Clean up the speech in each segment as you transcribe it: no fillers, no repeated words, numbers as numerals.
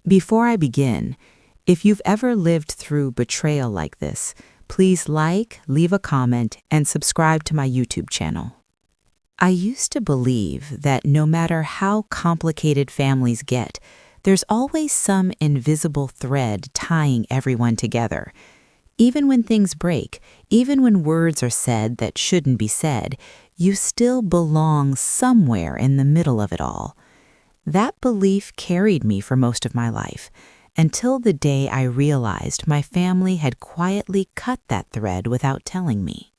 Before I begin, if you've ever lived through betrayal like this, please like, leave a comment, and subscribe to my YouTube channel. I used to believe that no matter how complicated families get, there's always some invisible thread tying everyone together. Even when things break, even when words are said that shouldn't be said, you still belong somewhere in the middle of it all. That belief carried me for most of my life, until the day I realized my family had quietly cut that thread without telling me.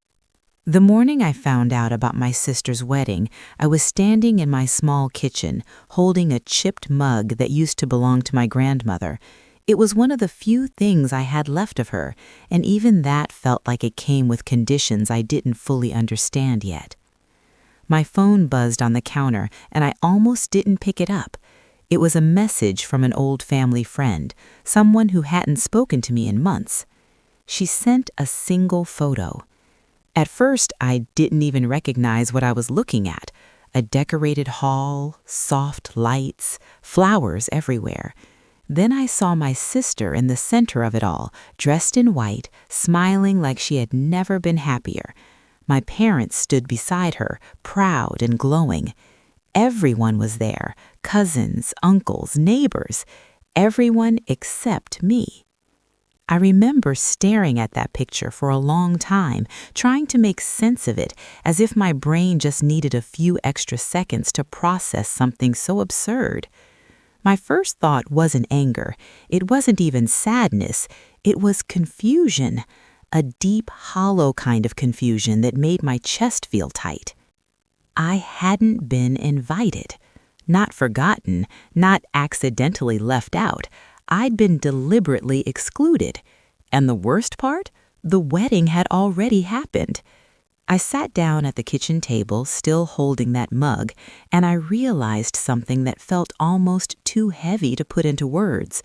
The morning I found out about my sister's wedding, I was standing in my small kitchen, holding a chipped mug that used to belong to my grandmother. It was one of the few things I had left of her, and even that felt like it came with conditions I didn't fully understand yet. My phone buzzed on the counter, and I almost didn't pick it up. It was a message from an old family friend, someone who hadn't spoken to me in months. She sent a single photo. At first, I didn't even recognize what I was looking at. A decorated hall, soft lights, flowers everywhere. Then I saw my sister in the center of it all, dressed in white, smiling like she had never been happier. My parents stood beside her, proud and glowing. Everyone was there, cousins, uncles, neighbors, everyone except me. I remember staring at that picture for a long time, trying to make sense of it, as if my brain just needed a few extra seconds to process something so absurd. My first thought wasn't anger. It wasn't even sadness. It was confusion, a deep, hollow kind of confusion that made my chest feel tight. I hadn't been invited, not forgotten, not accidentally left out. I'd been deliberately excluded. And the worst part? The wedding had already happened. I sat down at the kitchen table, still holding that mug, and I realized something that felt almost too heavy to put into words.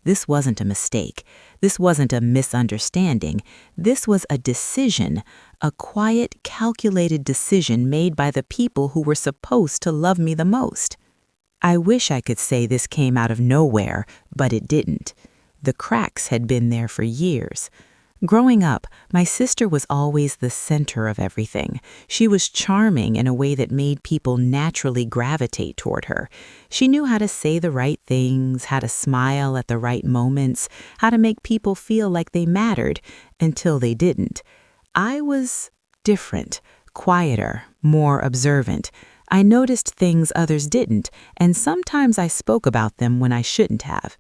This wasn't a mistake. This wasn't a misunderstanding. This was a decision, a quiet, calculated decision made by the people who were supposed to love me the most. I wish I could say this came out of nowhere, but it didn't. The cracks had been there for years. Growing up, my sister was always the center of everything. She was charming in a way that made people naturally gravitate toward her. She knew how to say the right things, how to smile at the right moments, how to make people feel like they mattered until they didn't. I was different, quieter, more observant. I noticed things others didn't, and sometimes I spoke about them when I shouldn't have.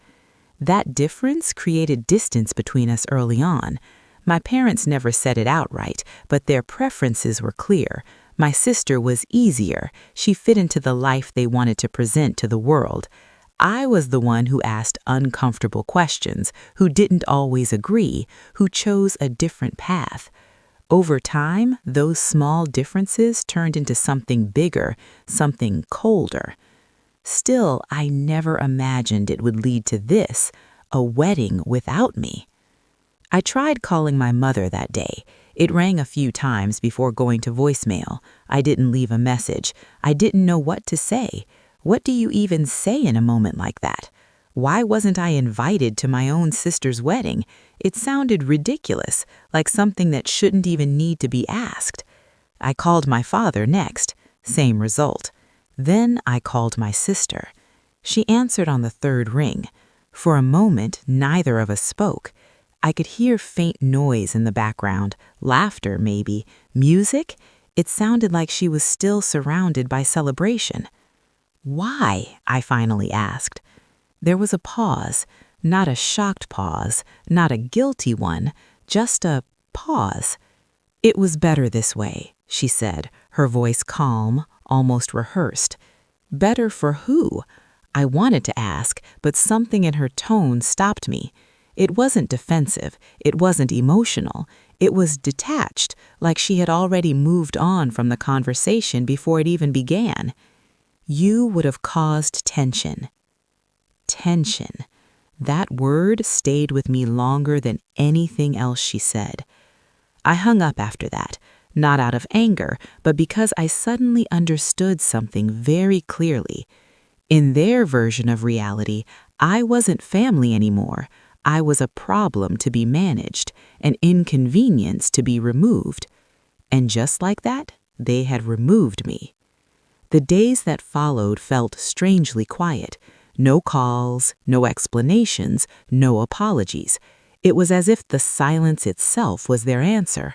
That difference created distance between us early on. My parents never said it outright, but their preferences were clear. My sister was easier. She fit into the life they wanted to present to the world. I was the one who asked uncomfortable questions, who didn't always agree, who chose a different path. Over time, those small differences turned into something bigger, something colder. Still, I never imagined it would lead to this, a wedding without me. I tried calling my mother that day. It rang a few times before going to voicemail. I didn't leave a message. I didn't know what to say. What do you even say in a moment like that? Why wasn't I invited to my own sister's wedding? It sounded ridiculous, like something that shouldn't even need to be asked. I called my father next. Same result. Then I called my sister. She answered on the third ring. For a moment, neither of us spoke. I could hear faint noise in the background, laughter maybe, music. It sounded like she was still surrounded by celebration. Why? I finally asked. There was a pause, not a shocked pause, not a guilty one, just a pause. It was better this way, she said, her voice calm, almost rehearsed. Better for who? I wanted to ask, but something in her tone stopped me. It wasn't defensive, it wasn't emotional, it was detached, like she had already moved on from the conversation before it even began. You would have caused tension. Tension. That word stayed with me longer than anything else she said. I hung up after that, not out of anger, but because I suddenly understood something very clearly. In their version of reality, I wasn't family anymore. I was a problem to be managed, an inconvenience to be removed. And just like that, they had removed me. The days that followed felt strangely quiet. No calls, no explanations, no apologies. It was as if the silence itself was their answer.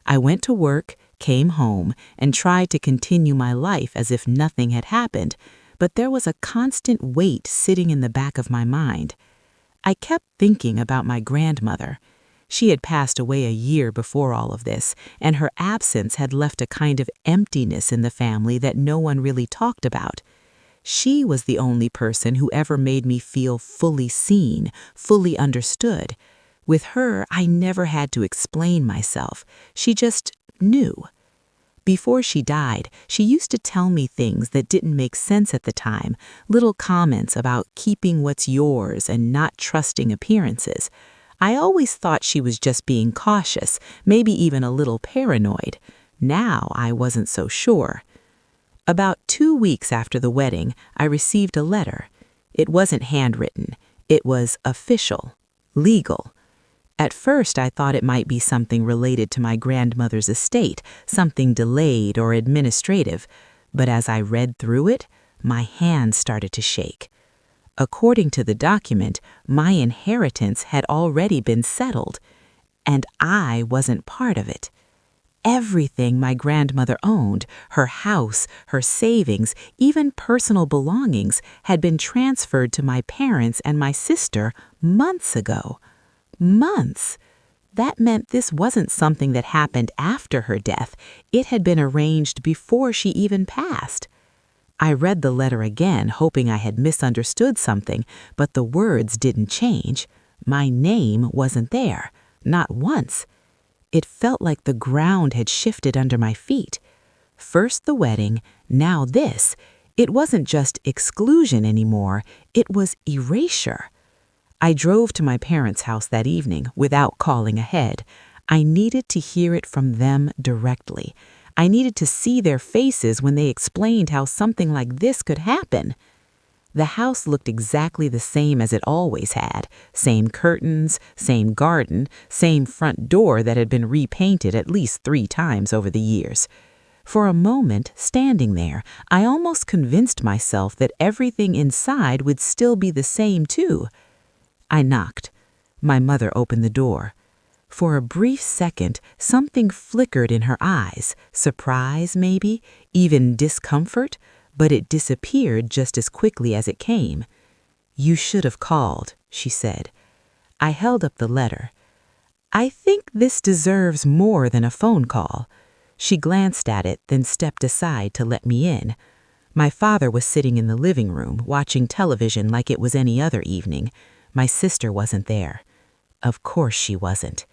I went to work, came home, and tried to continue my life as if nothing had happened, but there was a constant weight sitting in the back of my mind. I kept thinking about my grandmother. She had passed away a year before all of this, and her absence had left a kind of emptiness in the family that no one really talked about. She was the only person who ever made me feel fully seen, fully understood. With her, I never had to explain myself. She just knew. Before she died, she used to tell me things that didn't make sense at the time, little comments about keeping what's yours and not trusting appearances. I always thought she was just being cautious, maybe even a little paranoid. Now I wasn't so sure. About 2 weeks after the wedding, I received a letter. It wasn't handwritten. It was official, legal. At first, I thought it might be something related to my grandmother's estate, something delayed or administrative. But as I read through it, my hands started to shake. According to the document, my inheritance had already been settled, and I wasn't part of it. Everything my grandmother owned, her house, her savings, even personal belongings, had been transferred to my parents and my sister months ago. Months. That meant this wasn't something that happened after her death. It had been arranged before she even passed. I read the letter again, hoping I had misunderstood something, but the words didn't change. My name wasn't there, not once. It felt like the ground had shifted under my feet. First the wedding, now this. It wasn't just exclusion anymore, it was erasure. I drove to my parents' house that evening without calling ahead. I needed to hear it from them directly. I needed to see their faces when they explained how something like this could happen. The house looked exactly the same as it always had. Same curtains, same garden, same front door that had been repainted at least 3 times over the years. For a moment, standing there, I almost convinced myself that everything inside would still be the same too. I knocked. My mother opened the door. For a brief second, something flickered in her eyes, surprise maybe, even discomfort, but it disappeared just as quickly as it came. "You should have called," she said. I held up the letter. "I think this deserves more than a phone call." She glanced at it, then stepped aside to let me in. My father was sitting in the living room, watching television like it was any other evening. My sister wasn't there. Of course she wasn't.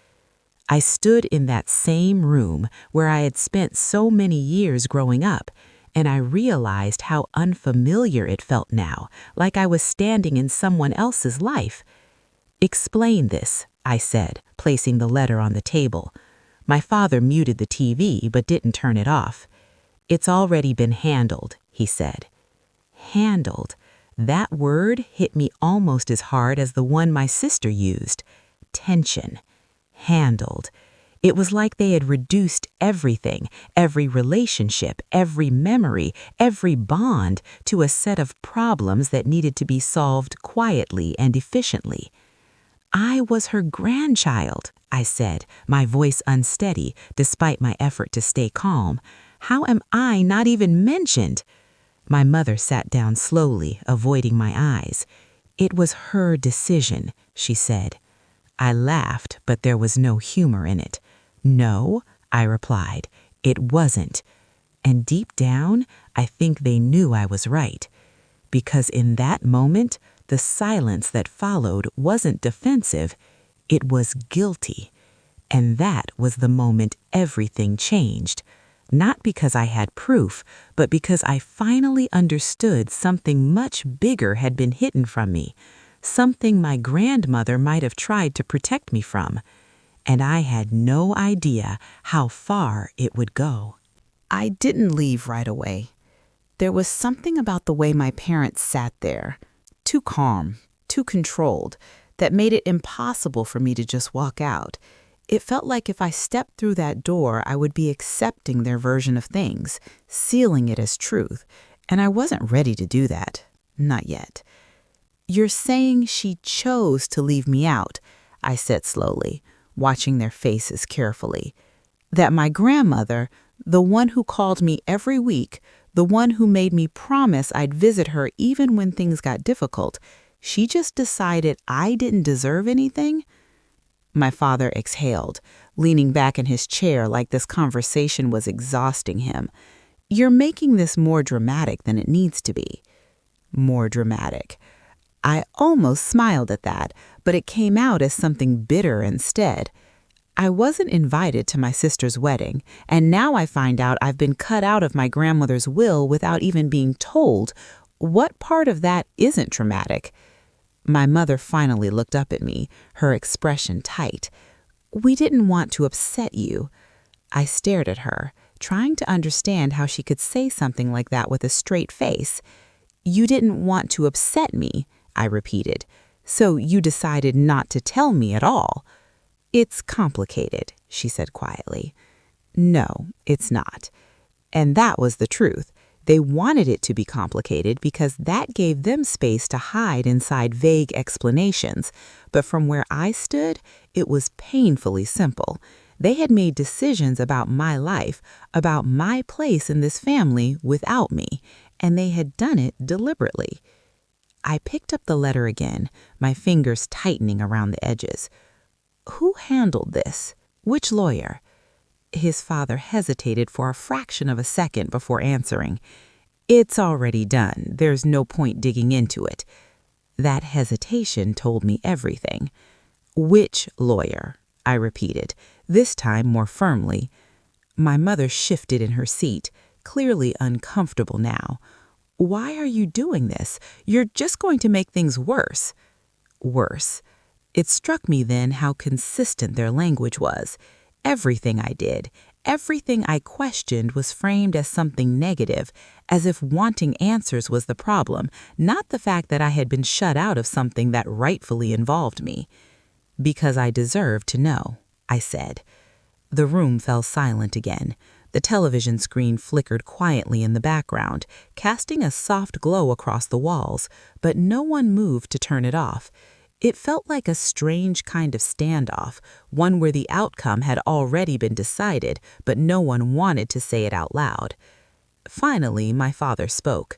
I stood in that same room where I had spent so many years growing up, and I realized how unfamiliar it felt now, like I was standing in someone else's life. "Explain this," I said, placing the letter on the table. My father muted the TV but didn't turn it off. "It's already been handled," he said. Handled. That word hit me almost as hard as the one my sister used. Tension. Handled. It was like they had reduced everything, every relationship, every memory, every bond, to a set of problems that needed to be solved quietly and efficiently. "I was her grandchild," I said, my voice unsteady, despite my effort to stay calm. "How am I not even mentioned?" My mother sat down slowly, avoiding my eyes. "It was her decision," she said. I laughed, but there was no humor in it. "No," I replied, "it wasn't." And deep down, I think they knew I was right. Because in that moment, the silence that followed wasn't defensive, it was guilty. And that was the moment everything changed. Not because I had proof, but because I finally understood something much bigger had been hidden from me, something my grandmother might have tried to protect me from. And I had no idea how far it would go. I didn't leave right away. There was something about the way my parents sat there, too calm, too controlled, that made it impossible for me to just walk out. It felt like if I stepped through that door, I would be accepting their version of things, sealing it as truth, and I wasn't ready to do that. Not yet. "You're saying she chose to leave me out," I said slowly, watching their faces carefully. "That my grandmother, the one who called me every week, the one who made me promise I'd visit her even when things got difficult, she just decided I didn't deserve anything?" My father exhaled, leaning back in his chair like this conversation was exhausting him. "You're making this more dramatic than it needs to be." More dramatic. I almost smiled at that, but it came out as something bitter instead. I wasn't invited to my sister's wedding, and now I find out I've been cut out of my grandmother's will without even being told. What part of that isn't traumatic? My mother finally looked up at me, her expression tight. "We didn't want to upset you." I stared at her, trying to understand how she could say something like that with a straight face. "You didn't want to upset me," I repeated. "So you decided not to tell me at all." "It's complicated," she said quietly. "No, it's not." And that was the truth. They wanted it to be complicated because that gave them space to hide inside vague explanations. But from where I stood, it was painfully simple. They had made decisions about my life, about my place in this family without me, and they had done it deliberately. I picked up the letter again, my fingers tightening around the edges. "Who handled this? Which lawyer?" His father hesitated for a fraction of a second before answering. "It's already done. There's no point digging into it." That hesitation told me everything. "Which lawyer?" I repeated, this time more firmly. My mother shifted in her seat, clearly uncomfortable now. "Why are you doing this? You're just going to make things worse." Worse. It struck me then how consistent their language was. Everything I did, everything I questioned was framed as something negative, as if wanting answers was the problem, not the fact that I had been shut out of something that rightfully involved me. "Because I deserve to know," I said. The room fell silent again. The television screen flickered quietly in the background, casting a soft glow across the walls, but no one moved to turn it off. It felt like a strange kind of standoff, one where the outcome had already been decided, but no one wanted to say it out loud. Finally, my father spoke.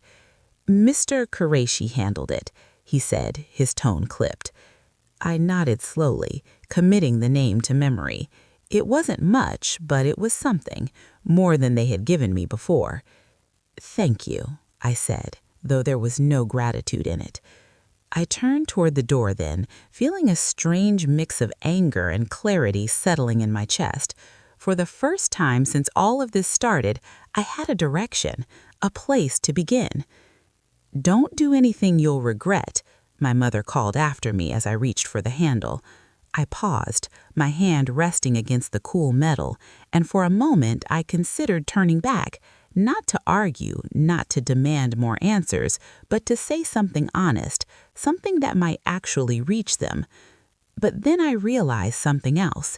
"Mr. Qureshi handled it," he said, his tone clipped. I nodded slowly, committing the name to memory. It wasn't much, but it was something, more than they had given me before. "Thank you," I said, though there was no gratitude in it. I turned toward the door then, feeling a strange mix of anger and clarity settling in my chest. For the first time since all of this started, I had a direction, a place to begin. "Don't do anything you'll regret," my mother called after me as I reached for the handle. I paused, my hand resting against the cool metal, and for a moment I considered turning back, not to argue, not to demand more answers, but to say something honest, something that might actually reach them. But then I realized something else.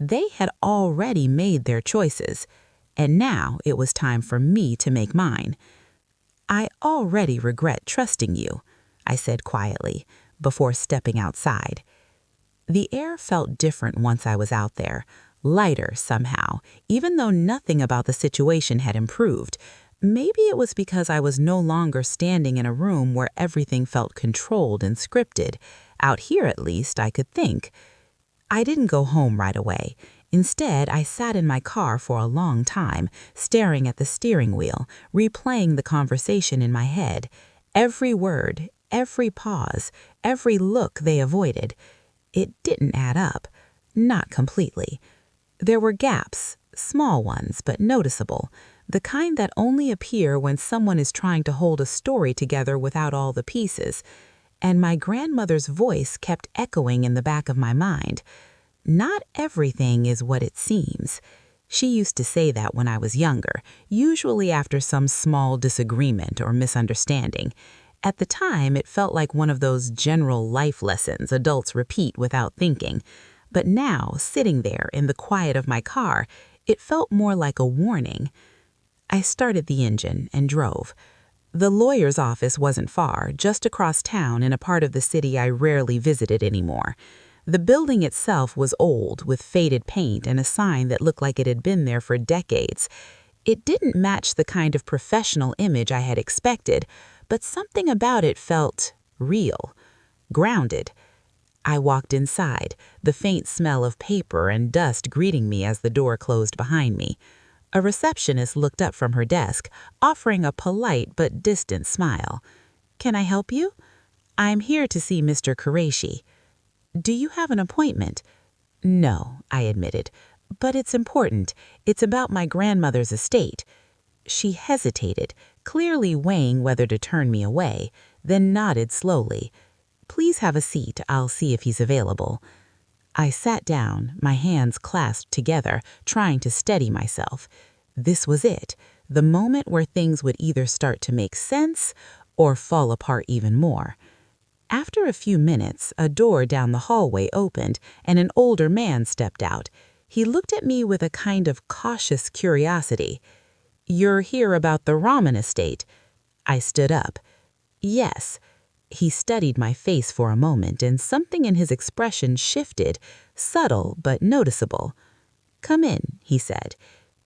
They had already made their choices, and now it was time for me to make mine. "I already regret trusting you," I said quietly, before stepping outside. The air felt different once I was out there, lighter somehow, even though nothing about the situation had improved. Maybe it was because I was no longer standing in a room where everything felt controlled and scripted. Out here, at least, I could think. I didn't go home right away. Instead, I sat in my car for a long time, staring at the steering wheel, replaying the conversation in my head. Every word, every pause, every look they avoided. It didn't add up. Not completely. There were gaps, small ones but noticeable, the kind that only appear when someone is trying to hold a story together without all the pieces. And my grandmother's voice kept echoing in the back of my mind. "Not everything is what it seems." She used to say that when I was younger, usually after some small disagreement or misunderstanding. At the time, it felt like one of those general life lessons adults repeat without thinking. But now, sitting there in the quiet of my car, it felt more like a warning. I started the engine and drove. The lawyer's office wasn't far, just across town in a part of the city I rarely visited anymore. The building itself was old, with faded paint and a sign that looked like it had been there for decades. It didn't match the kind of professional image I had expected, but something about it felt real, grounded. I walked inside, the faint smell of paper and dust greeting me as the door closed behind me. A receptionist looked up from her desk, offering a polite but distant smile. "Can I help you? I'm here to see Mr. Qureshi." "Do you have an appointment?" "No," I admitted, "but it's important. It's about my grandmother's estate." She hesitated, clearly weighing whether to turn me away, then nodded slowly. "Please have a seat. I'll see if he's available." I sat down, my hands clasped together, trying to steady myself. This was it, the moment where things would either start to make sense or fall apart even more. After a few minutes, a door down the hallway opened and an older man stepped out. He looked at me with a kind of cautious curiosity. "You're here about the Rahman estate?" I stood up. "Yes." He studied my face for a moment, and something in his expression shifted, subtle but noticeable. "Come in," he said.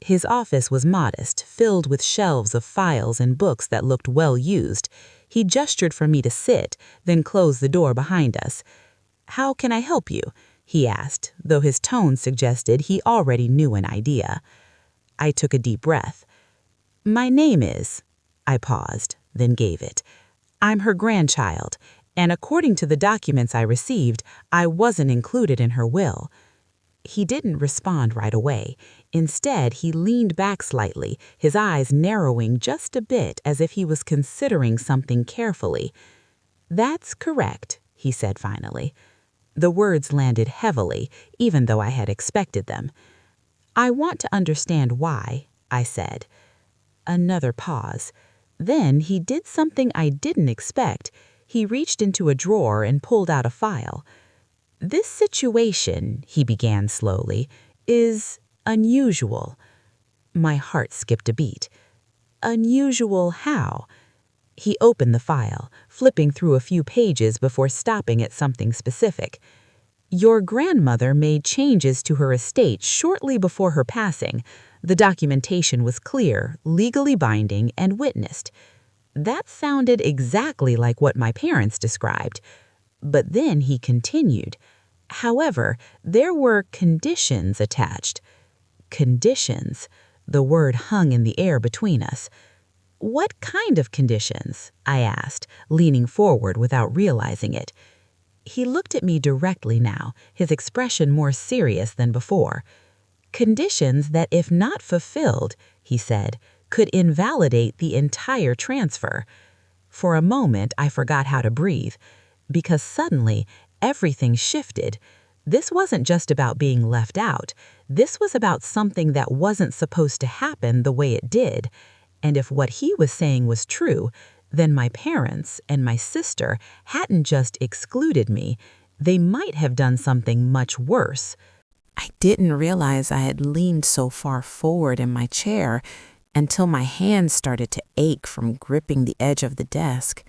His office was modest, filled with shelves of files and books that looked well used. He gestured for me to sit, then closed the door behind us. "How can I help you?" he asked, though his tone suggested he already knew an idea. I took a deep breath. "My name is—" I paused, then gave it. "I'm her grandchild, and according to the documents I received, I wasn't included in her will." He didn't respond right away. Instead, he leaned back slightly, his eyes narrowing just a bit as if he was considering something carefully. "That's correct," he said finally. The words landed heavily, even though I had expected them. "I want to understand why," I said. Another pause. Then he did something I didn't expect. He reached into a drawer and pulled out a file. "This situation," he began slowly, "is unusual." My heart skipped a beat. "Unusual how?" He opened the file, flipping through a few pages before stopping at something specific. "Your grandmother made changes to her estate shortly before her passing. The documentation was clear, legally binding, and witnessed." That sounded exactly like what my parents described. But then he continued. "However, there were conditions attached." Conditions. The word hung in the air between us. "What kind of conditions?" I asked, leaning forward without realizing it. He looked at me directly now, his expression more serious than before. "Conditions that, if not fulfilled," he said, "could invalidate the entire transfer." For a moment, I forgot how to breathe, because suddenly everything shifted. This wasn't just about being left out. This was about something that wasn't supposed to happen the way it did. And if what he was saying was true, then my parents and my sister hadn't just excluded me. They might have done something much worse. I didn't realize I had leaned so far forward in my chair until my hands started to ache from gripping the edge of the desk.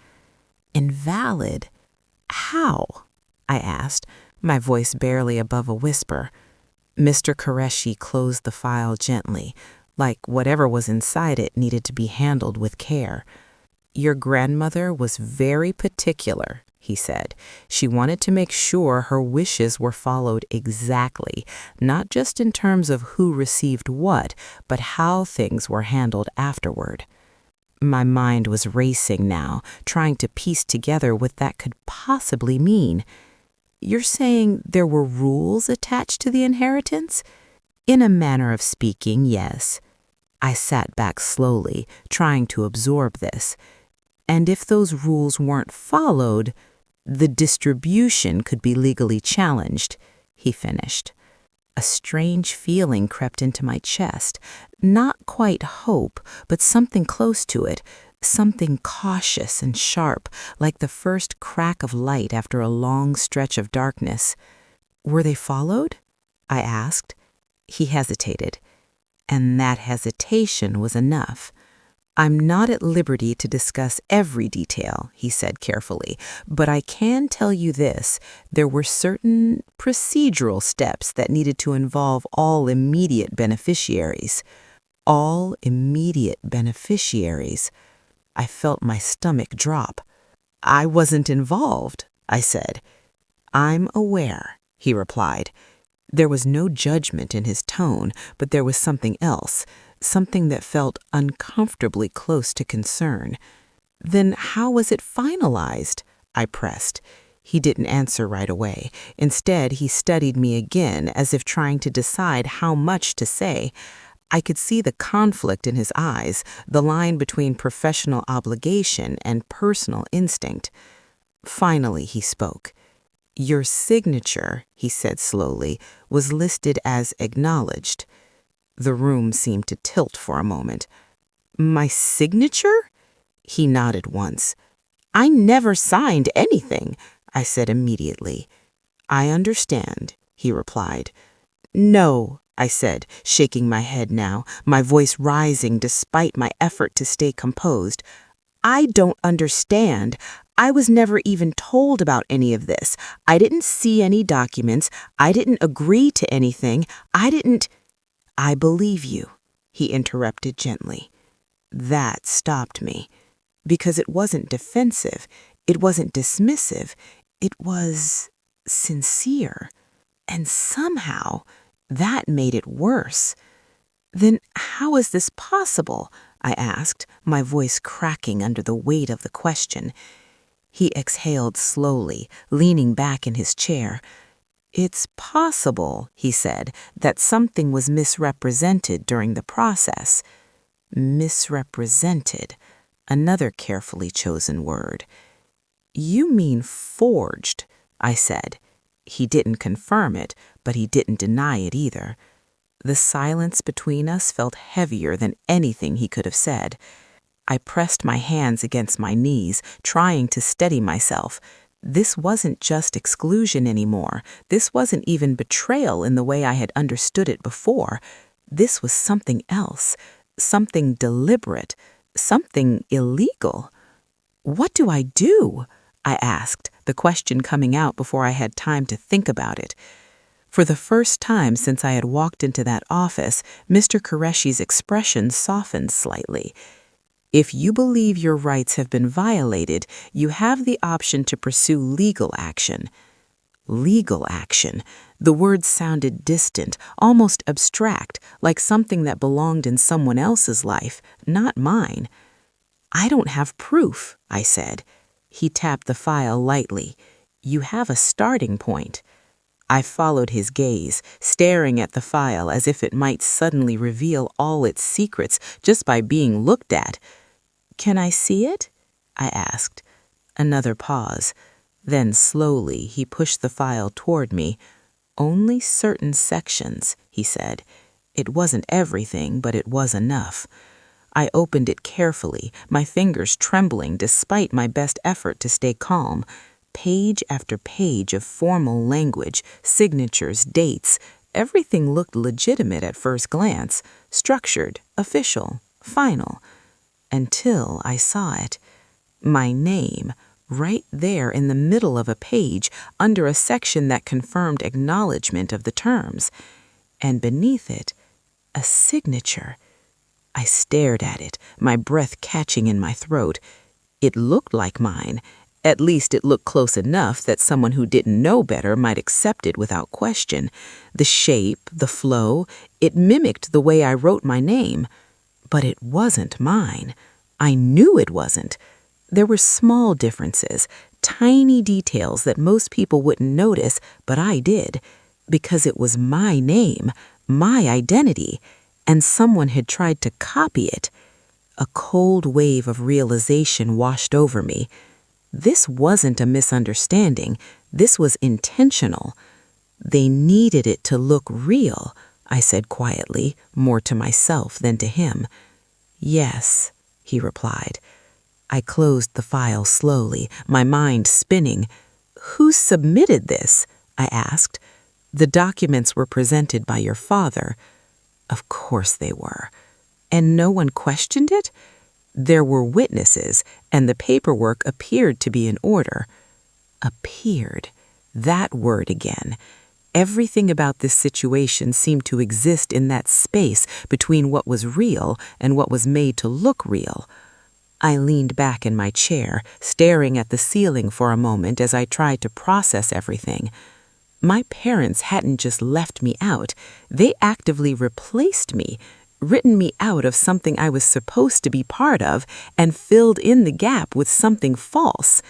"Invalid? How?" I asked, my voice barely above a whisper. Mr. Qureshi closed the file gently, like whatever was inside it needed to be handled with care. "Your grandmother was very particular," he said. "She wanted to make sure her wishes were followed exactly, not just in terms of who received what, but how things were handled afterward." My mind was racing now, trying to piece together what that could possibly mean. "You're saying there were rules attached to the inheritance?" "In a manner of speaking, yes." I sat back slowly, trying to absorb this. "And if those rules weren't followed, the distribution could be legally challenged," he finished. A strange feeling crept into my chest, not quite hope, but something close to it, something cautious and sharp, like the first crack of light after a long stretch of darkness. "Were they followed?" I asked. He hesitated, and that hesitation was enough. "I'm not at liberty to discuss every detail," he said carefully, "but I can tell you this. There were certain procedural steps that needed to involve all immediate beneficiaries." All immediate beneficiaries. I felt my stomach drop. "I wasn't involved," I said. "I'm aware," he replied. There was no judgment in his tone, but there was something else, something that felt uncomfortably close to concern. "Then how was it finalized?" I pressed. He didn't answer right away. Instead, he studied me again, as if trying to decide how much to say. I could see the conflict in his eyes, the line between professional obligation and personal instinct. Finally, he spoke. "Your signature," he said slowly, "was listed as acknowledged." The room seemed to tilt for a moment. "My signature?" He nodded once. "I never signed anything," I said immediately. "I understand," he replied. "No," I said, shaking my head now, my voice rising despite my effort to stay composed. "I don't understand. I was never even told about any of this. I didn't see any documents. I didn't agree to anything. "I believe you," he interrupted gently. That stopped me, because it wasn't defensive. It wasn't dismissive. It was sincere. And somehow, that made it worse. "Then how is this possible?" I asked, my voice cracking under the weight of the question. He exhaled slowly, leaning back in his chair. "It's possible," he said, "that something was misrepresented during the process." Misrepresented, another carefully chosen word. "You mean forged," I said. He didn't confirm it, but he didn't deny it either. The silence between us felt heavier than anything he could have said. I pressed my hands against my knees, trying to steady myself. This wasn't just exclusion anymore. This wasn't even betrayal in the way I had understood it before. This was something else, something deliberate, something illegal. "What do I do?" I asked, the question coming out before I had time to think about it. For the first time since I had walked into that office, Mr. Qureshi's expression softened slightly. "If you believe your rights have been violated, you have the option to pursue legal action." Legal action. The word sounded distant, almost abstract, like something that belonged in someone else's life, not mine. "I don't have proof," I said. He tapped the file lightly. "You have a starting point." I followed his gaze, staring at the file as if it might suddenly reveal all its secrets just by being looked at. "Can I see it?" I asked. Another pause. Then slowly he pushed the file toward me. "Only certain sections," he said. It wasn't everything, but it was enough. I opened it carefully, my fingers trembling despite my best effort to stay calm. Page after page of formal language, signatures, dates. Everything looked legitimate at first glance, structured, official, final. Until I saw it. My name, right there in the middle of a page, under a section that confirmed acknowledgement of the terms. And beneath it, a signature. I stared at it, my breath catching in my throat. It looked like mine. At least it looked close enough that someone who didn't know better might accept it without question. The shape, the flow, it mimicked the way I wrote my name. But it wasn't mine. I knew it wasn't. There were small differences, tiny details that most people wouldn't notice, but I did, because it was my name, my identity, and someone had tried to copy it. A cold wave of realization washed over me. This wasn't a misunderstanding. This was intentional. They needed it to look real, I said quietly, more to myself than to him. "Yes," he replied. I closed the file slowly, my mind spinning. Who submitted this? I asked. The documents were presented by your father. Of course they were. And no one questioned it? There were witnesses, and the paperwork appeared to be in order. Appeared. That word again. Everything about this situation seemed to exist in that space between what was real and what was made to look real. I leaned back in my chair, staring at the ceiling for a moment as I tried to process everything. My parents hadn't just left me out, they actively replaced me, written me out of something I was supposed to be part of, and filled in the gap with something false.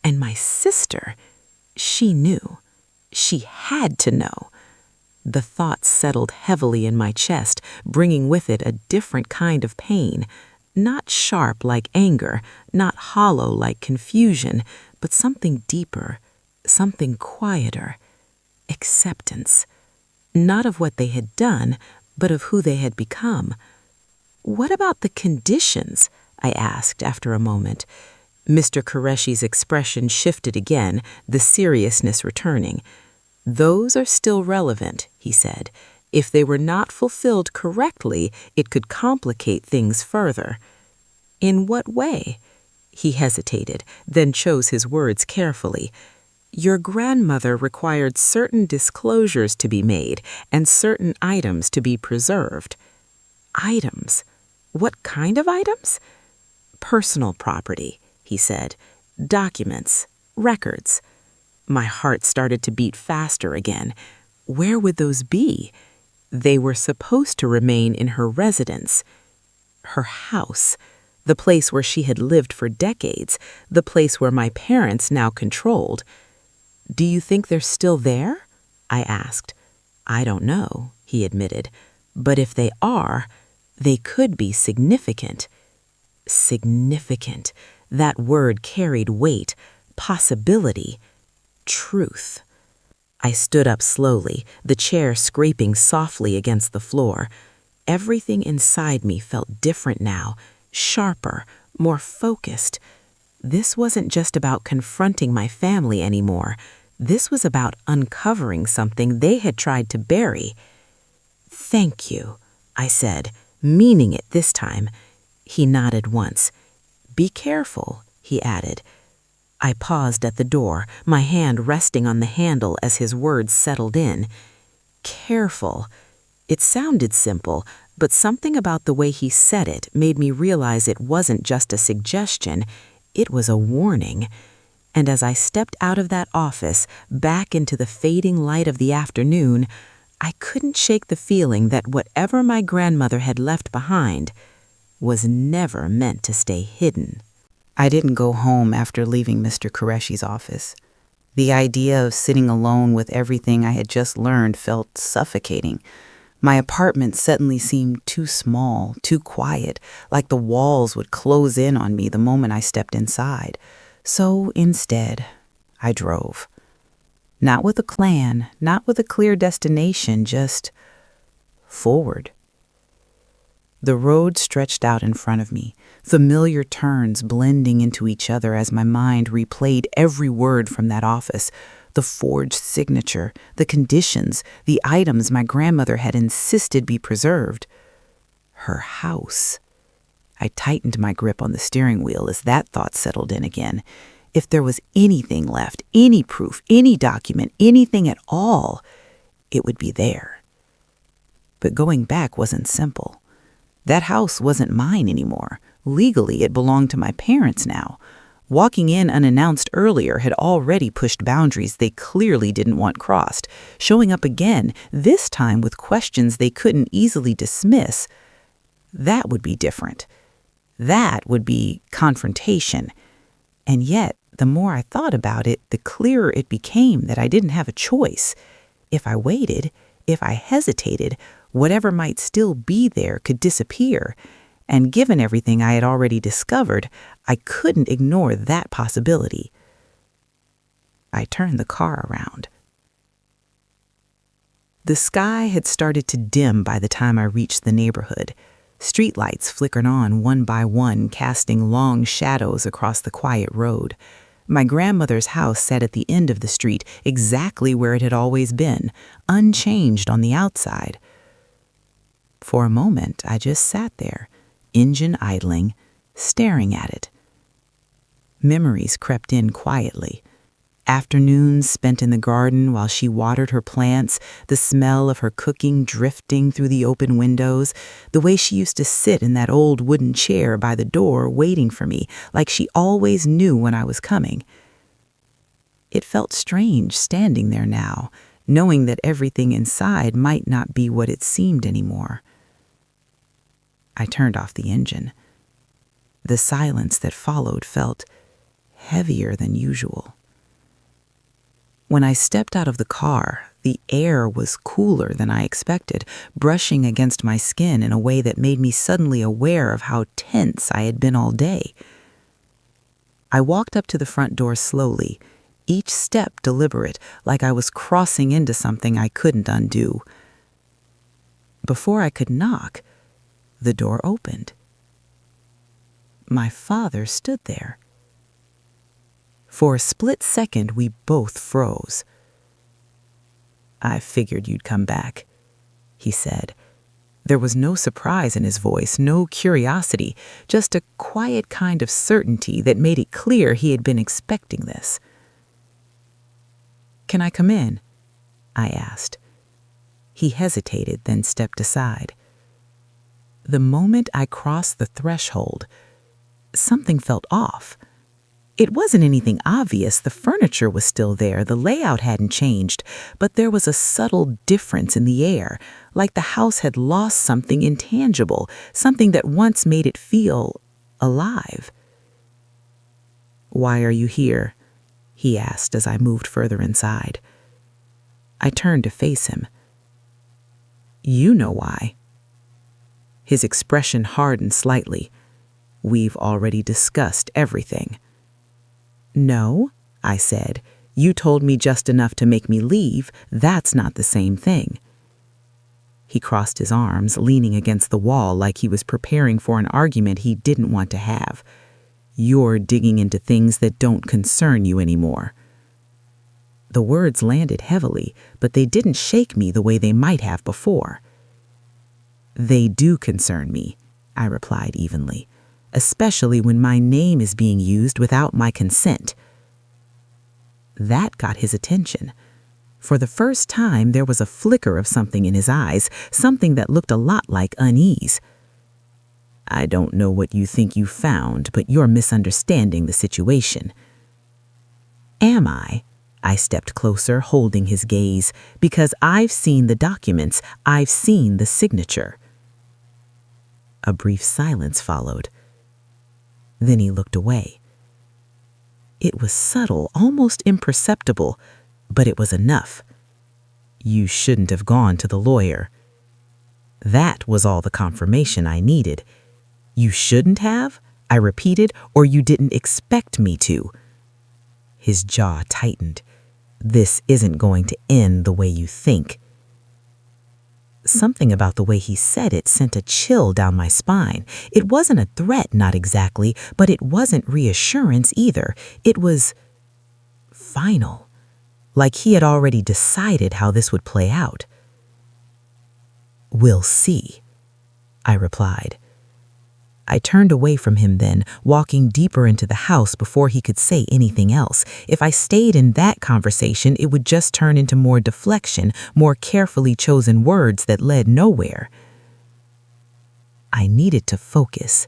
And my sister, she knew. She had to know. The thought settled heavily in my chest, bringing with it a different kind of pain. Not sharp like anger, not hollow like confusion, but something deeper, something quieter. Acceptance. Not of what they had done, but of who they had become. What about the conditions? I asked after a moment. Mr. Qureshi's expression shifted again, the seriousness returning. Those are still relevant, he said. If they were not fulfilled correctly, it could complicate things further. In what way? He hesitated, then chose his words carefully. Your grandmother required certain disclosures to be made and certain items to be preserved. Items? What kind of items? Personal property, he said. Documents, records. My heart started to beat faster again. Where would those be? They were supposed to remain in her residence. Her house. The place where she had lived for decades. The place where my parents now controlled. Do you think they're still there? I asked. I don't know, he admitted. But if they are, they could be significant. Significant. That word carried weight, possibility, truth. I stood up slowly, the chair scraping softly against the floor. Everything inside me felt different now, sharper, more focused. This wasn't just about confronting my family anymore. This was about uncovering something they had tried to bury. Thank you, I said, meaning it this time. He nodded once. Be careful, he added. I paused at the door, my hand resting on the handle as his words settled in. Careful. It sounded simple, but something about the way he said it made me realize it wasn't just a suggestion, it was a warning. And as I stepped out of that office, back into the fading light of the afternoon, I couldn't shake the feeling that whatever my grandmother had left behind was never meant to stay hidden. I didn't go home after leaving Mr. Qureshi's office. The idea of sitting alone with everything I had just learned felt suffocating. My apartment suddenly seemed too small, too quiet, like the walls would close in on me the moment I stepped inside. So instead, I drove. Not with a plan, not with a clear destination, just forward. The road stretched out in front of me, familiar turns blending into each other as my mind replayed every word from that office, the forged signature, the conditions, the items my grandmother had insisted be preserved. Her house. I tightened my grip on the steering wheel as that thought settled in again. If there was anything left, any proof, any document, anything at all, it would be there. But going back wasn't simple. That house wasn't mine anymore. Legally, it belonged to my parents now. Walking in unannounced earlier had already pushed boundaries they clearly didn't want crossed, showing up again, this time with questions they couldn't easily dismiss. That would be different. That would be confrontation. And yet, the more I thought about it, the clearer it became that I didn't have a choice. If I waited, if I hesitated, whatever might still be there could disappear. And given everything I had already discovered, I couldn't ignore that possibility. I turned the car around. The sky had started to dim by the time I reached the neighborhood. Streetlights flickered on one by one, casting long shadows across the quiet road. My grandmother's house sat at the end of the street, exactly where it had always been, unchanged on the outside. For a moment, I just sat there, engine idling, staring at it. Memories crept in quietly. Afternoons spent in the garden while she watered her plants, the smell of her cooking drifting through the open windows, the way she used to sit in that old wooden chair by the door waiting for me, like she always knew when I was coming. It felt strange standing there now, knowing that everything inside might not be what it seemed anymore. I turned off the engine. The silence that followed felt heavier than usual. When I stepped out of the car, the air was cooler than I expected, brushing against my skin in a way that made me suddenly aware of how tense I had been all day. I walked up to the front door slowly, each step deliberate, like I was crossing into something I couldn't undo. Before I could knock, the door opened. My father stood there. For a split second, we both froze. "I figured you'd come back," he said. There was no surprise in his voice, no curiosity, just a quiet kind of certainty that made it clear he had been expecting this. "Can I come in?" I asked. He hesitated, then stepped aside. The moment I crossed the threshold, something felt off. It wasn't anything obvious. The furniture was still there, the layout hadn't changed, but there was a subtle difference in the air, like the house had lost something intangible, something that once made it feel alive. "Why are you here?" he asked as I moved further inside. I turned to face him. "You know why." His expression hardened slightly. "We've already discussed everything." "No," I said. "You told me just enough to make me leave. That's not the same thing." He crossed his arms, leaning against the wall like he was preparing for an argument he didn't want to have. "You're digging into things that don't concern you anymore." The words landed heavily, but they didn't shake me the way they might have before. "They do concern me," I replied evenly, "especially when my name is being used without my consent." That got his attention. For the first time, there was a flicker of something in his eyes, something that looked a lot like unease. "I don't know what you think you found, but you're misunderstanding the situation." "Am I?" I stepped closer, holding his gaze, "because I've seen the documents, I've seen the signature." A brief silence followed. Then he looked away. It was subtle, almost imperceptible, but it was enough. "You shouldn't have gone to the lawyer." That was all the confirmation I needed. "You shouldn't have?" I repeated, "or you didn't expect me to?" His jaw tightened. "This isn't going to end the way you think." Something about the way he said it sent a chill down my spine. It wasn't a threat, not exactly, but it wasn't reassurance either. It was final, like he had already decided how this would play out. "We'll see," I replied. I turned away from him then, walking deeper into the house before he could say anything else. If I stayed in that conversation, it would just turn into more deflection, more carefully chosen words that led nowhere. I needed to focus.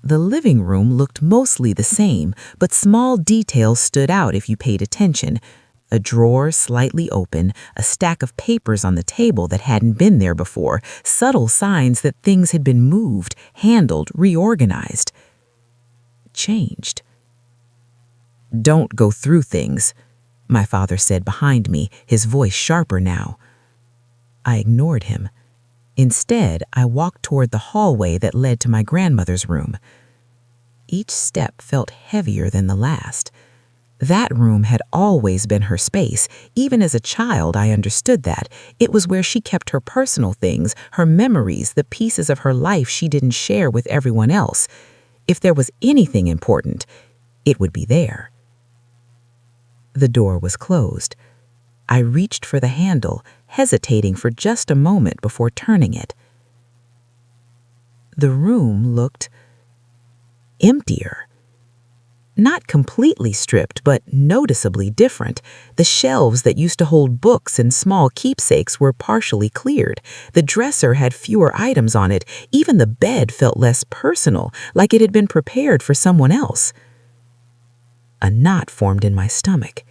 The living room looked mostly the same, but small details stood out if you paid attention. A drawer slightly open, a stack of papers on the table that hadn't been there before, subtle signs that things had been moved, handled, reorganized. Changed. "Don't go through things," my father said behind me, his voice sharper now. I ignored him. Instead, I walked toward the hallway that led to my grandmother's room. Each step felt heavier than the last. That room had always been her space. Even as a child, I understood that. It was where she kept her personal things, her memories, the pieces of her life she didn't share with everyone else. If there was anything important, it would be there. The door was closed. I reached for the handle, hesitating for just a moment before turning it. The room looked emptier. Not completely stripped, but noticeably different. The shelves that used to hold books and small keepsakes were partially cleared. The dresser had fewer items on it. Even the bed felt less personal, like it had been prepared for someone else. A knot formed in my stomach.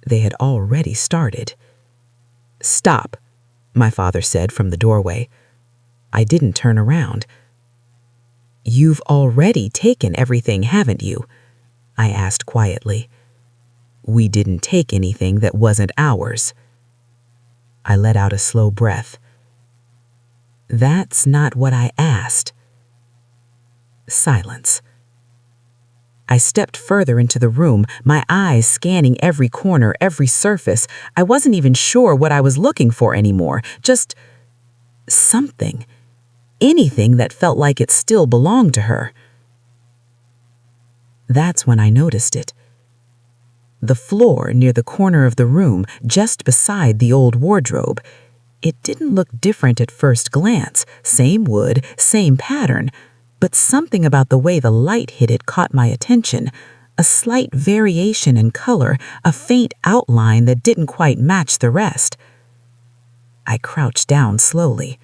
They had already started. "Stop," my father said from the doorway. I didn't turn around. "You've already taken everything, haven't you?" I asked quietly. "We didn't take anything that wasn't ours." I let out a slow breath. "That's not what I asked." Silence. I stepped further into the room, my eyes scanning every corner, every surface. I wasn't even sure what I was looking for anymore, just something. Anything that felt like it still belonged to her. That's when I noticed it. The floor near the corner of the room, just beside the old wardrobe. It didn't look different at first glance, same wood, same pattern, but something about the way the light hit it caught my attention. A slight variation in color, a faint outline that didn't quite match the rest. I crouched down slowly.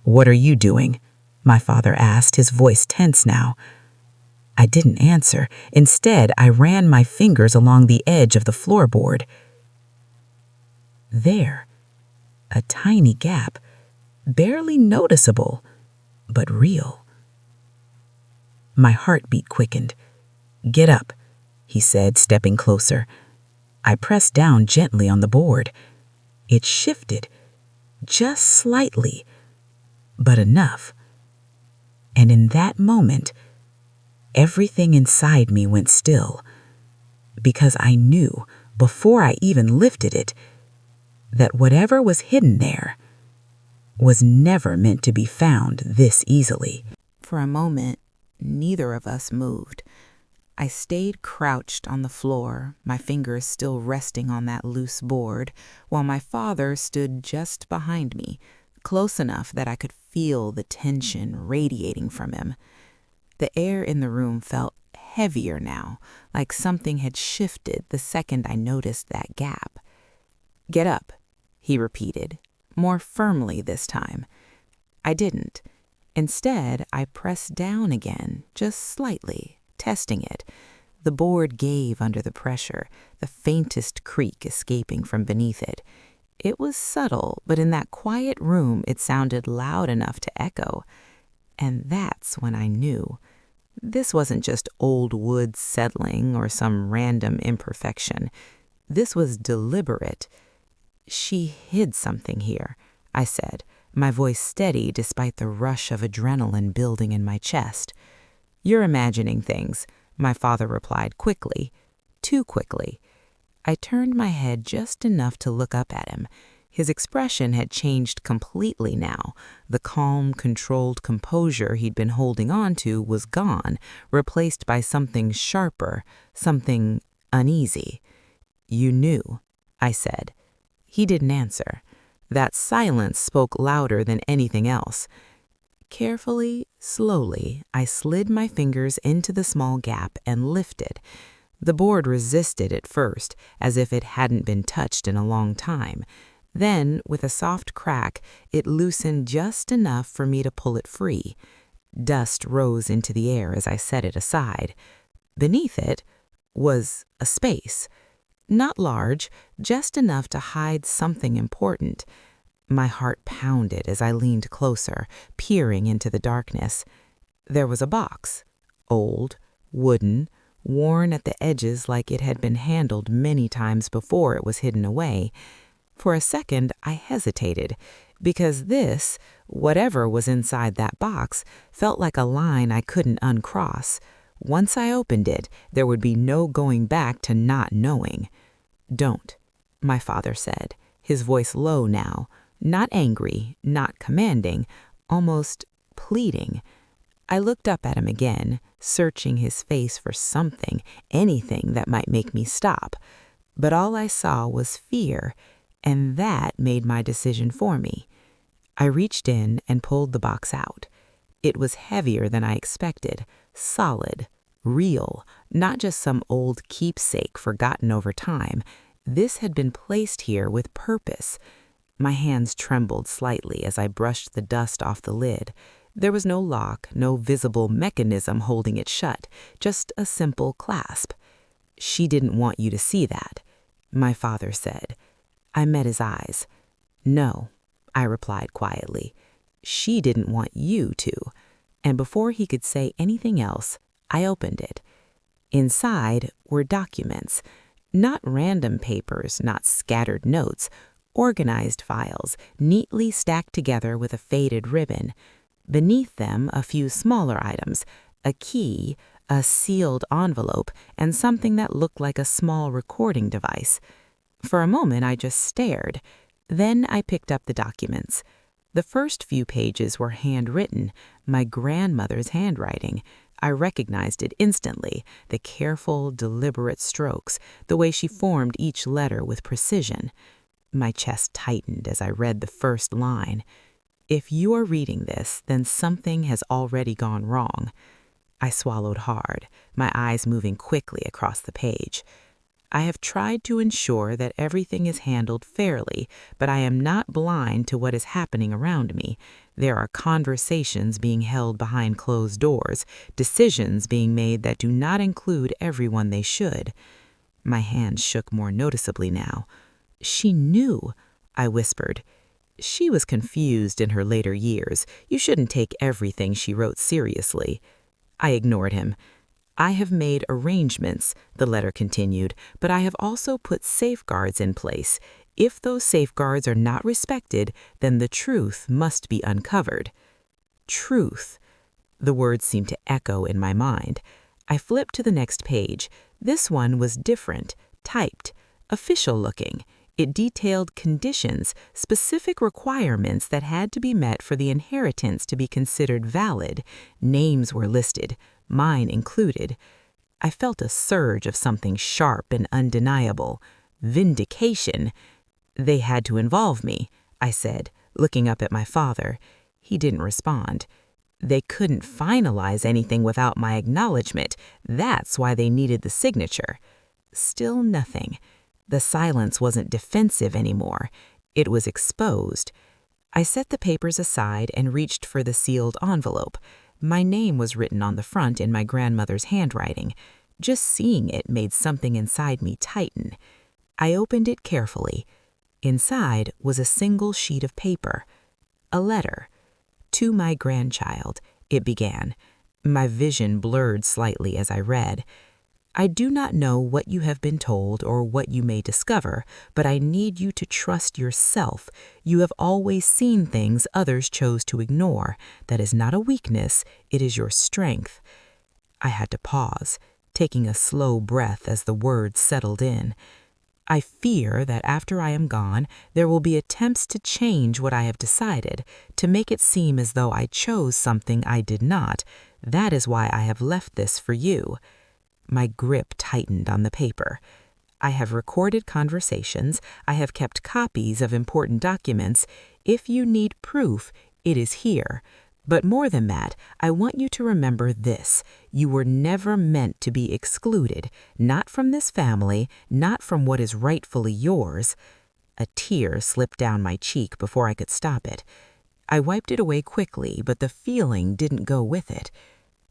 "What are you doing?" my father asked, his voice tense now. I didn't answer. Instead, I ran my fingers along the edge of the floorboard. There, a tiny gap, barely noticeable, but real. My heartbeat quickened. "Get up," he said, stepping closer. I pressed down gently on the board. It shifted, just slightly, but enough. And in that moment, everything inside me went still, because I knew, before I even lifted it, that whatever was hidden there was never meant to be found this easily. For a moment, neither of us moved. I stayed crouched on the floor, my fingers still resting on that loose board, while my father stood just behind me, close enough that I could feel the tension radiating from him. The air in the room felt heavier now, like something had shifted the second I noticed that gap. "Get up," he repeated, more firmly this time. I didn't. Instead, I pressed down again, just slightly, testing it. The board gave under the pressure, the faintest creak escaping from beneath it. It was subtle, but in that quiet room it sounded loud enough to echo. And that's when I knew. This wasn't just old wood settling or some random imperfection. This was deliberate. "She hid something here," I said, my voice steady despite the rush of adrenaline building in my chest. "You're imagining things," my father replied quickly, too quickly. I turned my head just enough to look up at him. His expression had changed completely now. The calm, controlled composure he'd been holding on to was gone, replaced by something sharper, something uneasy. "You knew," I said. He didn't answer. That silence spoke louder than anything else. Carefully, slowly, I slid my fingers into the small gap and lifted. The board resisted at first, as if it hadn't been touched in a long time. Then, with a soft crack, it loosened just enough for me to pull it free. Dust rose into the air as I set it aside. Beneath it was a space. Not large, just enough to hide something important. My heart pounded as I leaned closer, peering into the darkness. There was a box, old, wooden, worn at the edges like it had been handled many times before it was hidden away. For a second, I hesitated, because this, whatever was inside that box, felt like a line I couldn't uncross. Once I opened it, there would be no going back to not knowing. "Don't," my father said, his voice low now, not angry, not commanding, almost pleading. I looked up at him again, searching his face for something, anything that might make me stop. But all I saw was fear, and that made my decision for me. I reached in and pulled the box out. It was heavier than I expected, solid, real, not just some old keepsake forgotten over time. This had been placed here with purpose. My hands trembled slightly as I brushed the dust off the lid. There was no lock, no visible mechanism holding it shut, just a simple clasp. "She didn't want you to see that," my father said. I met his eyes. "No," I replied quietly. "She didn't want you to." And before he could say anything else, I opened it. Inside were documents, not random papers, not scattered notes, organized files, neatly stacked together with a faded ribbon. Beneath them, a few smaller items, a key, a sealed envelope, and something that looked like a small recording device. For a moment, I just stared. Then I picked up the documents. The first few pages were handwritten, my grandmother's handwriting. I recognized it instantly, the careful, deliberate strokes, the way she formed each letter with precision. My chest tightened as I read the first line. "If you are reading this, then something has already gone wrong." I swallowed hard, my eyes moving quickly across the page. "I have tried to ensure that everything is handled fairly, but I am not blind to what is happening around me. There are conversations being held behind closed doors, decisions being made that do not include everyone they should." My hands shook more noticeably now. "She knew," I whispered. "She was confused in her later years. You shouldn't take everything she wrote seriously." I ignored him. "I have made arrangements," the letter continued, "but I have also put safeguards in place. If those safeguards are not respected, then the truth must be uncovered." Truth. The words seemed to echo in my mind. I flipped to the next page. This one was different, typed, official looking. It detailed conditions, specific requirements that had to be met for the inheritance to be considered valid. Names were listed, mine included. I felt a surge of something sharp and undeniable. Vindication. "They had to involve me," I said, looking up at my father. He didn't respond. "They couldn't finalize anything without my acknowledgement. That's why they needed the signature." Still nothing. The silence wasn't defensive anymore. It was exposed. I set the papers aside and reached for the sealed envelope. My name was written on the front in my grandmother's handwriting. Just seeing it made something inside me tighten. I opened it carefully. Inside was a single sheet of paper. A letter. "To my grandchild," it began. My vision blurred slightly as I read. "I do not know what you have been told or what you may discover, but I need you to trust yourself. You have always seen things others chose to ignore. That is not a weakness, it is your strength." I had to pause, taking a slow breath as the words settled in. "I fear that after I am gone, there will be attempts to change what I have decided, to make it seem as though I chose something I did not. That is why I have left this for you." My grip tightened on the paper. "I have recorded conversations. I have kept copies of important documents. If you need proof, it is here. But more than that, I want you to remember this. You were never meant to be excluded, not from this family, not from what is rightfully yours." A tear slipped down my cheek before I could stop it. I wiped it away quickly, but the feeling didn't go with it.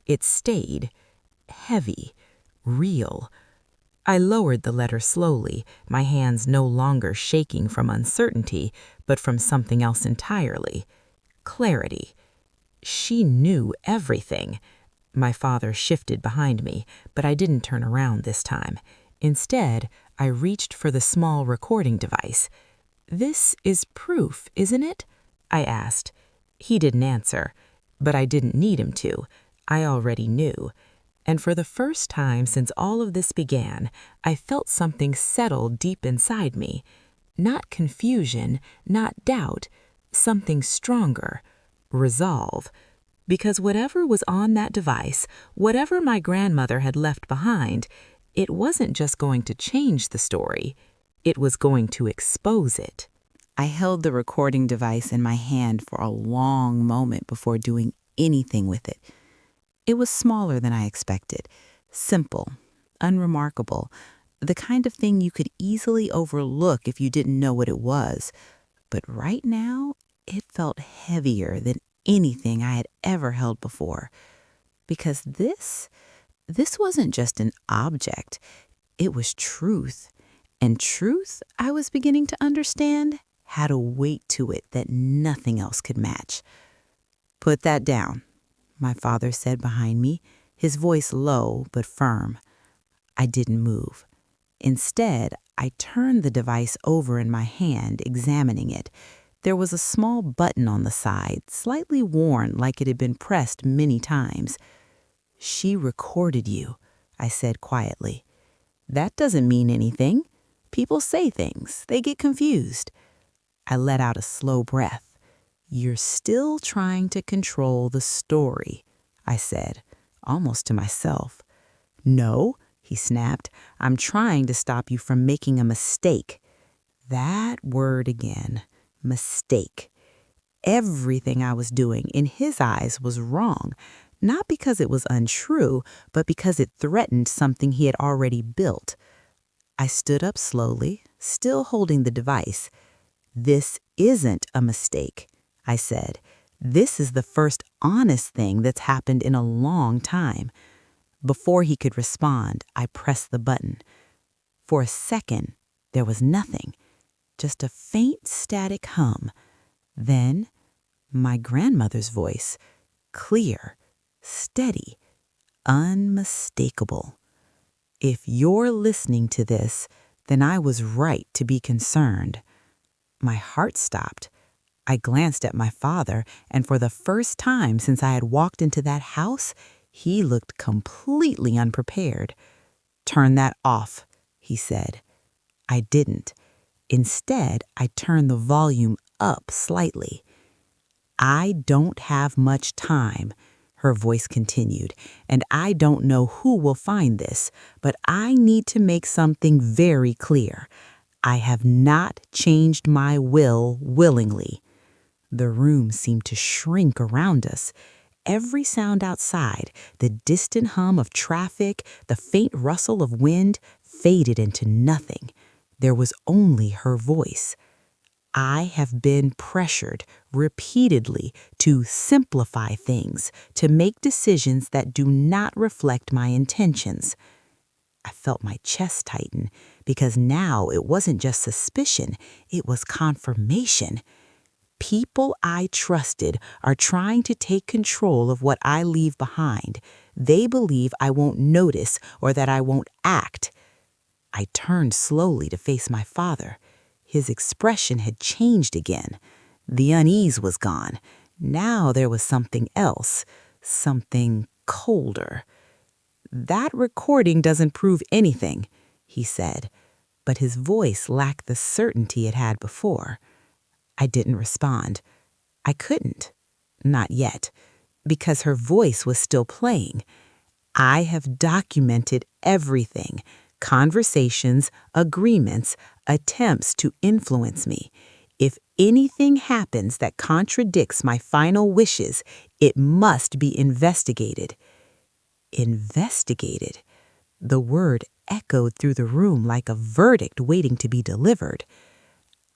It stayed, heavy, real. I lowered the letter slowly, my hands no longer shaking from uncertainty, but from something else entirely. Clarity. She knew everything. My father shifted behind me, but I didn't turn around this time. Instead, I reached for the small recording device. "This is proof, isn't it?" I asked. He didn't answer, but I didn't need him to. I already knew. And for the first time since all of this began, I felt something settle deep inside me. Not confusion, not doubt, something stronger, resolve. Because whatever was on that device, whatever my grandmother had left behind, it wasn't just going to change the story, it was going to expose it. I held the recording device in my hand for a long moment before doing anything with it. It was smaller than I expected, simple, unremarkable, the kind of thing you could easily overlook if you didn't know what it was. But right now, it felt heavier than anything I had ever held before. Because this wasn't just an object, it was truth. And truth, I was beginning to understand, had a weight to it that nothing else could match. "Put that down," my father said behind me, his voice low but firm. I didn't move. Instead, I turned the device over in my hand, examining it. There was a small button on the side, slightly worn like it had been pressed many times. "She recorded you," I said quietly. "That doesn't mean anything. People say things. They get confused." I let out a slow breath. "You're still trying to control the story," I said, almost to myself. "No," he snapped. "I'm trying to stop you from making a mistake." That word again. Mistake. Everything I was doing in his eyes was wrong, not because it was untrue, but because it threatened something he had already built. I stood up slowly, still holding the device. "This isn't a mistake," I said. "This is the first honest thing that's happened in a long time." Before he could respond, I pressed the button. For a second, there was nothing, just a faint static hum. Then, my grandmother's voice, clear, steady, unmistakable. "If you're listening to this, then I was right to be concerned." My heart stopped. I glanced at my father, and for the first time since I had walked into that house, he looked completely unprepared. "Turn that off," he said. I didn't. Instead, I turned the volume up slightly. "I don't have much time," her voice continued, "and I don't know who will find this, but I need to make something very clear. I have not changed my will willingly." The room seemed to shrink around us. Every sound outside, the distant hum of traffic, the faint rustle of wind, faded into nothing. There was only her voice. "I have been pressured repeatedly to simplify things, to make decisions that do not reflect my intentions." I felt my chest tighten, because now it wasn't just suspicion, it was confirmation. People I trusted are trying to take control of what I leave behind. They believe I won't notice or that I won't act. I turned slowly to face my father. His expression had changed again. The unease was gone. Now there was something else, something colder. "That recording doesn't prove anything," he said, but his voice lacked the certainty it had before. I didn't respond. I couldn't. Not yet, because her voice was still playing. "I have documented everything. Conversations, agreements, attempts to influence me. If anything happens that contradicts my final wishes, it must be investigated." Investigated. The word echoed through the room like a verdict waiting to be delivered.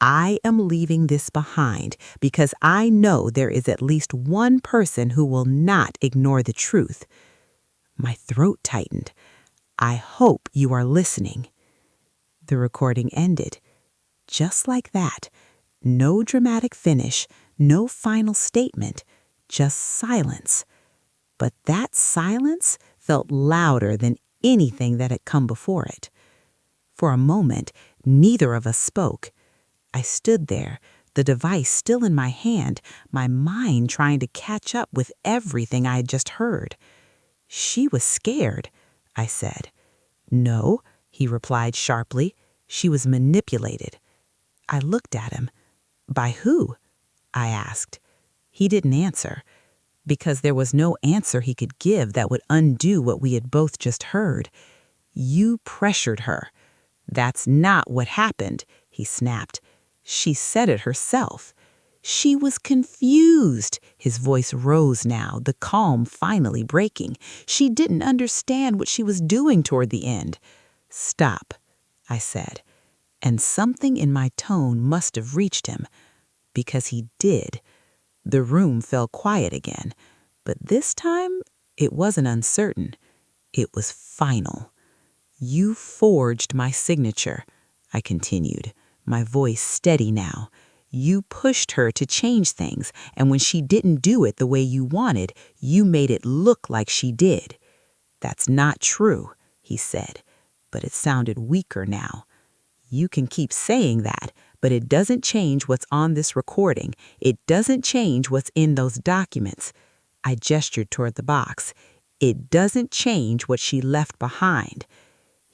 "I am leaving this behind because I know there is at least one person who will not ignore the truth." My throat tightened. "I hope you are listening." The recording ended. Just like that. No dramatic finish, no final statement, just silence. But that silence felt louder than anything that had come before it. For a moment, neither of us spoke. I stood there, the device still in my hand, my mind trying to catch up with everything I had just heard. She was scared, I said. No, he replied sharply. She was manipulated. I looked at him. By who? I asked. He didn't answer, because there was no answer he could give that would undo what we had both just heard. You pressured her. That's not what happened, he snapped. She said it herself. She was confused. His voice rose now, the calm finally breaking. She didn't understand what she was doing toward the end. Stop, I said, and something in my tone must have reached him, because he did. The room fell quiet again, but this time it wasn't uncertain. It was final. You forged my signature, I continued, my voice steady now. You pushed her to change things, and when she didn't do it the way you wanted, you made it look like she did. That's not true, he said, but it sounded weaker now. You can keep saying that, but it doesn't change what's on this recording. It doesn't change what's in those documents. I gestured toward the box. It doesn't change what she left behind.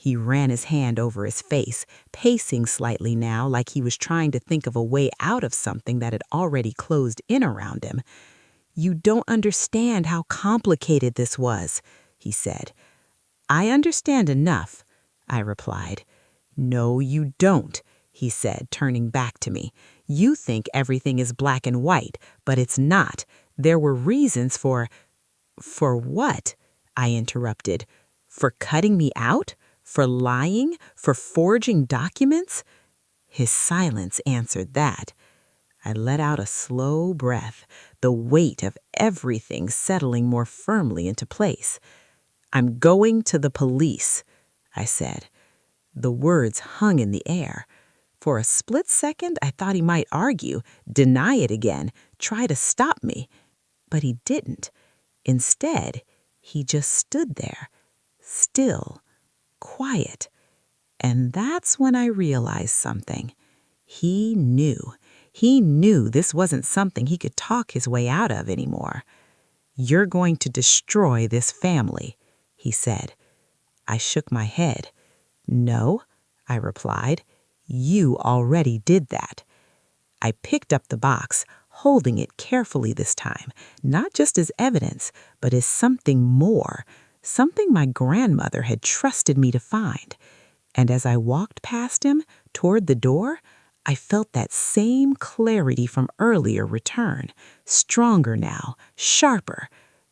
He ran his hand over his face, pacing slightly now like he was trying to think of a way out of something that had already closed in around him. You don't understand how complicated this was, he said. I understand enough, I replied. No, you don't, he said, turning back to me. You think everything is black and white, but it's not. There were reasons for what? I interrupted. For cutting me out? For lying? For forging documents? His silence answered that. I let out a slow breath, the weight of everything settling more firmly into place. I'm going to the police, I said. The words hung in the air. For a split second, I thought he might argue, deny it again, try to stop me. But he didn't. Instead, he just stood there, still, quiet. And that's when I realized something. He knew. He knew this wasn't something he could talk his way out of anymore. You're going to destroy this family, he said. I shook my head. No, I replied. You already did that. I picked up the box, holding it carefully this time, not just as evidence, but as something more, something my grandmother had trusted me to find. And as I walked past him toward the door, I felt that same clarity from earlier return, stronger now, sharper.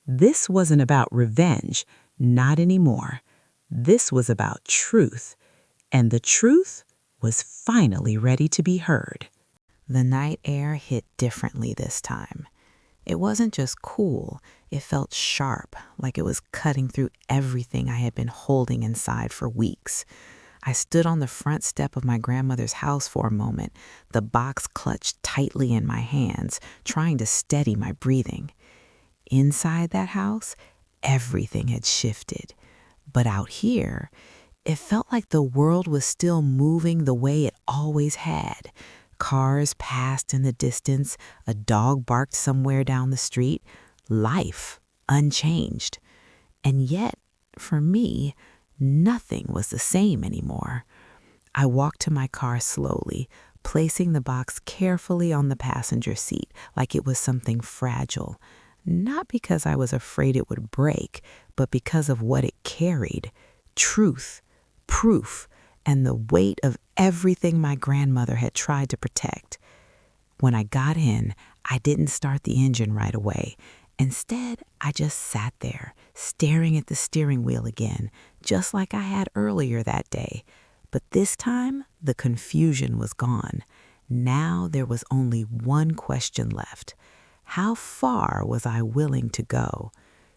This wasn't about revenge, not anymore. This was about truth, and the truth was finally ready to be heard. The night air hit differently this time. It wasn't just cool, it felt sharp, like it was cutting through everything I had been holding inside for weeks. I stood on the front step of my grandmother's house for a moment, the box clutched tightly in my hands, trying to steady my breathing. Inside that house, everything had shifted. But out here, it felt like the world was still moving the way it always had. Cars passed in the distance, a dog barked somewhere down the street, life unchanged. And yet, for me, nothing was the same anymore. I walked to my car slowly, placing the box carefully on the passenger seat like it was something fragile, not because I was afraid it would break, but because of what it carried: truth, proof, and the weight of everything my grandmother had tried to protect. When I got in, I didn't start the engine right away. Instead, I just sat there, staring at the steering wheel again, just like I had earlier that day. But this time, the confusion was gone. Now there was only one question left. How far was I willing to go?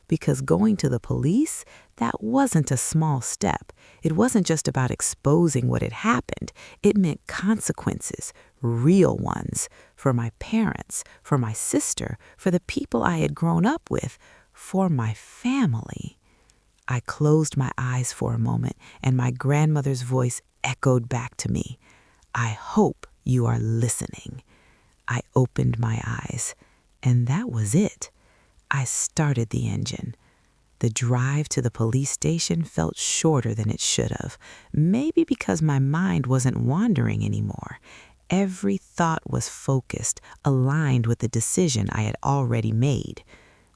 Because going to the police, that wasn't a small step. It wasn't just about exposing what had happened. It meant consequences, real ones, for my parents, for my sister, for the people I had grown up with, for my family. I closed my eyes for a moment, and my grandmother's voice echoed back to me. I hope you are listening. I opened my eyes, and that was it. I started the engine. The drive to the police station felt shorter than it should have, maybe because my mind wasn't wandering anymore. Every thought was focused, aligned with the decision I had already made.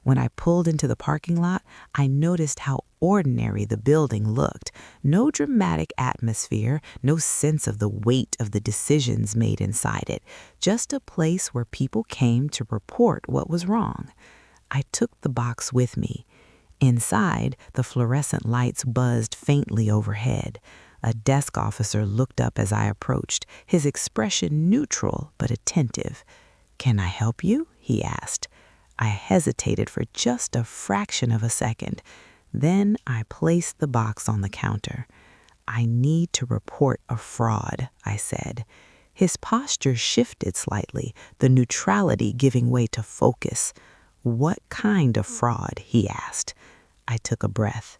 When I pulled into the parking lot, I noticed how ordinary the building looked. No dramatic atmosphere, no sense of the weight of the decisions made inside it. Just a place where people came to report what was wrong. I took the box with me. Inside, the fluorescent lights buzzed faintly overhead. A desk officer looked up as I approached, his expression neutral but attentive. "Can I help you?" he asked. I hesitated for just a fraction of a second. Then I placed the box on the counter. "I need to report a fraud," I said. His posture shifted slightly, the neutrality giving way to focus. "What kind of fraud?" he asked. I took a breath.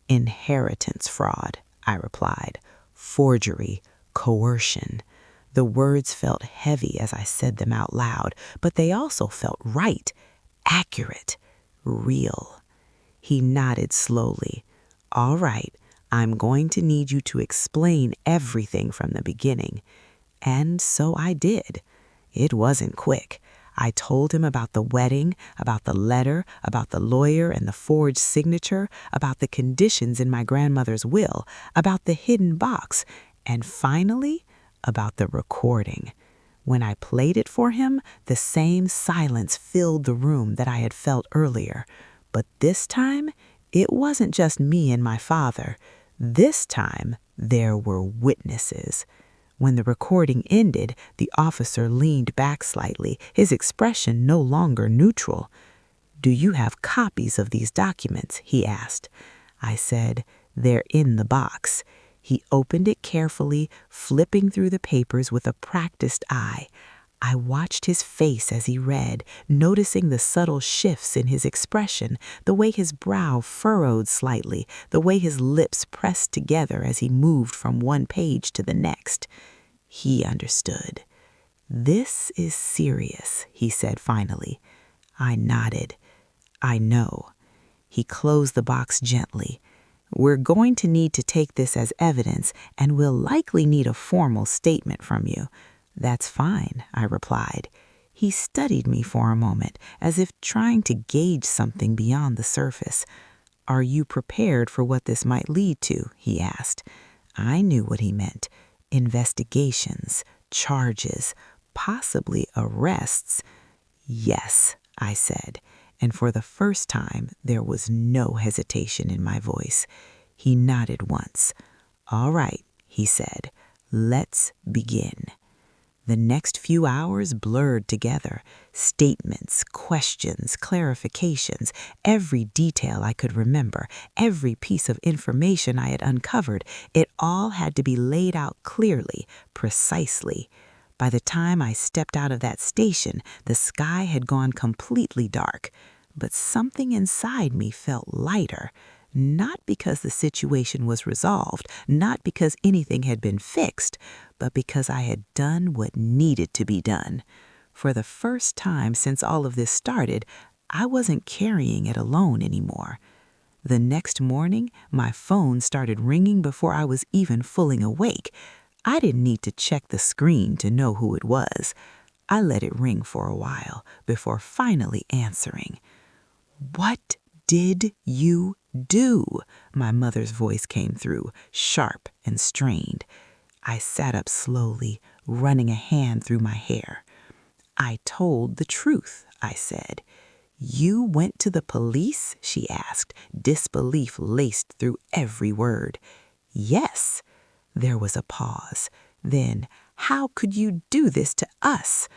"Inheritance fraud," I replied. "Forgery, coercion." The words felt heavy as I said them out loud, but they also felt right, accurate, real. He nodded slowly. "All right, I'm going to need you to explain everything from the beginning." And so I did. It wasn't quick. I told him about the wedding, about the letter, about the lawyer and the forged signature, about the conditions in my grandmother's will, about the hidden box, and finally, about the recording. When I played it for him, the same silence filled the room that I had felt earlier. But this time, it wasn't just me and my father. This time, there were witnesses. When the recording ended, the officer leaned back slightly, his expression no longer neutral. "Do you have copies of these documents?" he asked. I said, "They're in the box." He opened it carefully, flipping through the papers with a practiced eye. I watched his face as he read, noticing the subtle shifts in his expression, the way his brow furrowed slightly, the way his lips pressed together as he moved from one page to the next. He understood. "This is serious," he said finally. I nodded. "I know." He closed the box gently. "We're going to need to take this as evidence, and we'll likely need a formal statement from you." "That's fine," I replied. He studied me for a moment, as if trying to gauge something beyond the surface. "Are you prepared for what this might lead to?" he asked. I knew what he meant. Investigations, charges, possibly arrests. "Yes," I said, and for the first time there was no hesitation in my voice. He nodded once. "All right," he said, "let's begin." The next few hours blurred together. Statements, questions, clarifications, every detail I could remember, every piece of information I had uncovered, it all had to be laid out clearly, precisely. By the time I stepped out of that station, the sky had gone completely dark. But something inside me felt lighter. Not because the situation was resolved, not because anything had been fixed, but because I had done what needed to be done. For the first time since all of this started, I wasn't carrying it alone anymore. The next morning, my phone started ringing before I was even fully awake. I didn't need to check the screen to know who it was. I let it ring for a while before finally answering. "What did you do?" My mother's voice came through, sharp and strained. I sat up slowly, running a hand through my hair. "I told the truth," I said. "You went to the police?" she asked, disbelief laced through every word. "Yes." There was a pause. Then, "How could you do this to us?"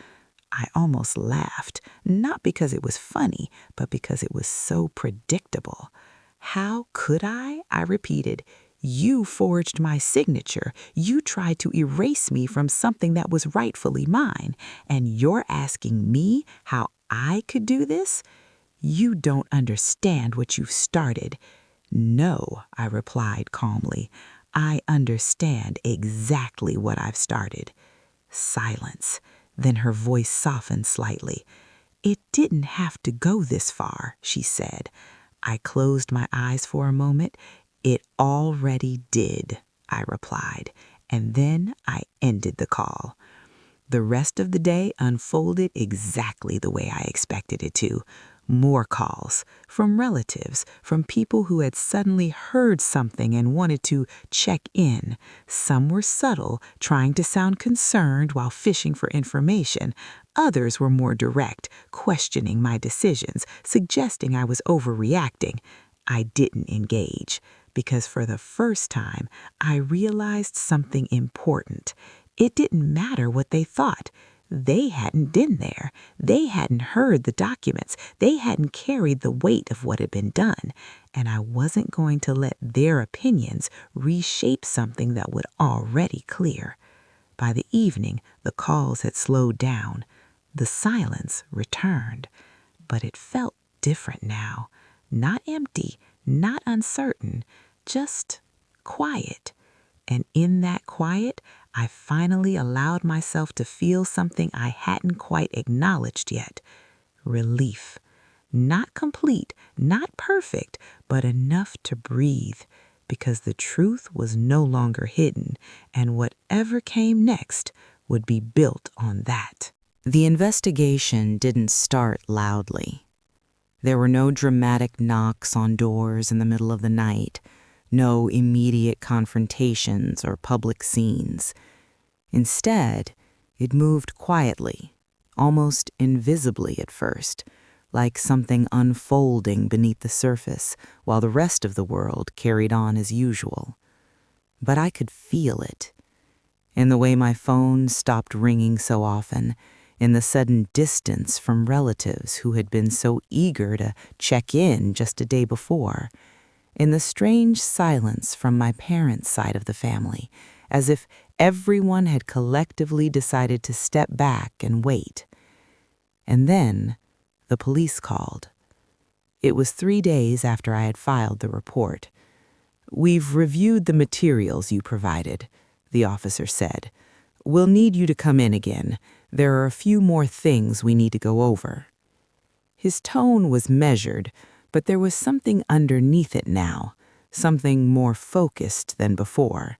I almost laughed, not because it was funny, but because it was so predictable. "How could I?" I repeated. "You forged my signature. You tried to erase me from something that was rightfully mine. And you're asking me how I could do this? You don't understand what you've started." "No," I replied calmly. "I understand exactly what I've started." Silence. Then her voice softened slightly. "It didn't have to go this far," she said. I closed my eyes for a moment. It already did, I replied, and then I ended the call. The rest of the day unfolded exactly the way I expected it to. More calls from relatives, from people who had suddenly heard something and wanted to check in. Some were subtle, trying to sound concerned while fishing for information. Others were more direct, questioning my decisions, suggesting I was overreacting. I didn't engage because for the first time, I realized something important. It didn't matter what they thought. They hadn't been there. They hadn't heard the documents. They hadn't carried the weight of what had been done. And I wasn't going to let their opinions reshape something that was already clear. By the evening, the calls had slowed down. The silence returned. But it felt different now. Not empty, not uncertain, just quiet. And in that quiet, I finally allowed myself to feel something I hadn't quite acknowledged yet. Relief. Not complete, not perfect, but enough to breathe, because the truth was no longer hidden, and whatever came next would be built on that. The investigation didn't start loudly. There were no dramatic knocks on doors in the middle of the night, no immediate confrontations or public scenes. Instead, it moved quietly, almost invisibly at first, like something unfolding beneath the surface while the rest of the world carried on as usual. But I could feel it, in the way my phone stopped ringing so often, in the sudden distance from relatives who had been so eager to check in just a day before, in the strange silence from my parents' side of the family, as if everyone had collectively decided to step back and wait. And then the police called. It was 3 days after I had filed the report. "We've reviewed the materials you provided," the officer said. "We'll need you to come in again. There are a few more things we need to go over." His tone was measured, but there was something underneath it now, something more focused than before.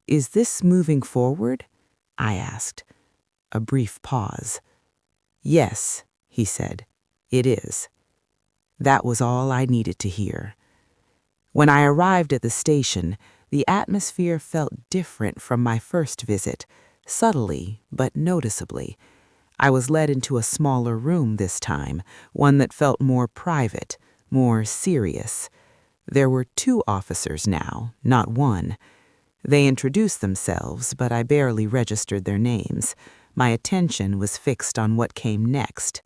"Is this moving forward?" I asked. A brief pause. "Yes," he said, "it is." That was all I needed to hear. When I arrived at the station, the atmosphere felt different from my first visit, subtly but noticeably. I was led into a smaller room this time, one that felt more private, more serious. There were 2 officers now, not 1. They introduced themselves, but I barely registered their names. My attention was fixed on what came next.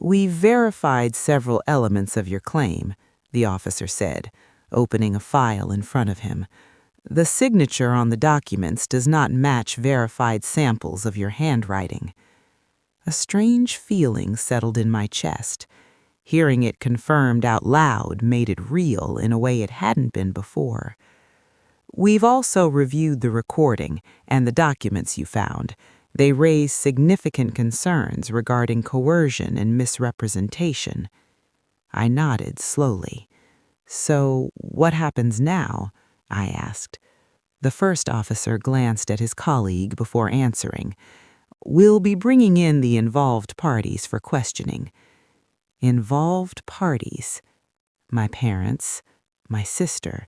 "We've verified several elements of your claim," the officer said, opening a file in front of him. "The signature on the documents does not match verified samples of your handwriting." A strange feeling settled in my chest. Hearing it confirmed out loud made it real in a way it hadn't been before. "We've also reviewed the recording and the documents you found. They raise significant concerns regarding coercion and misrepresentation." I nodded slowly. "So what happens now?" I asked. The first officer glanced at his colleague before answering. "We'll be bringing in the involved parties for questioning." Involved parties. My parents, my sister.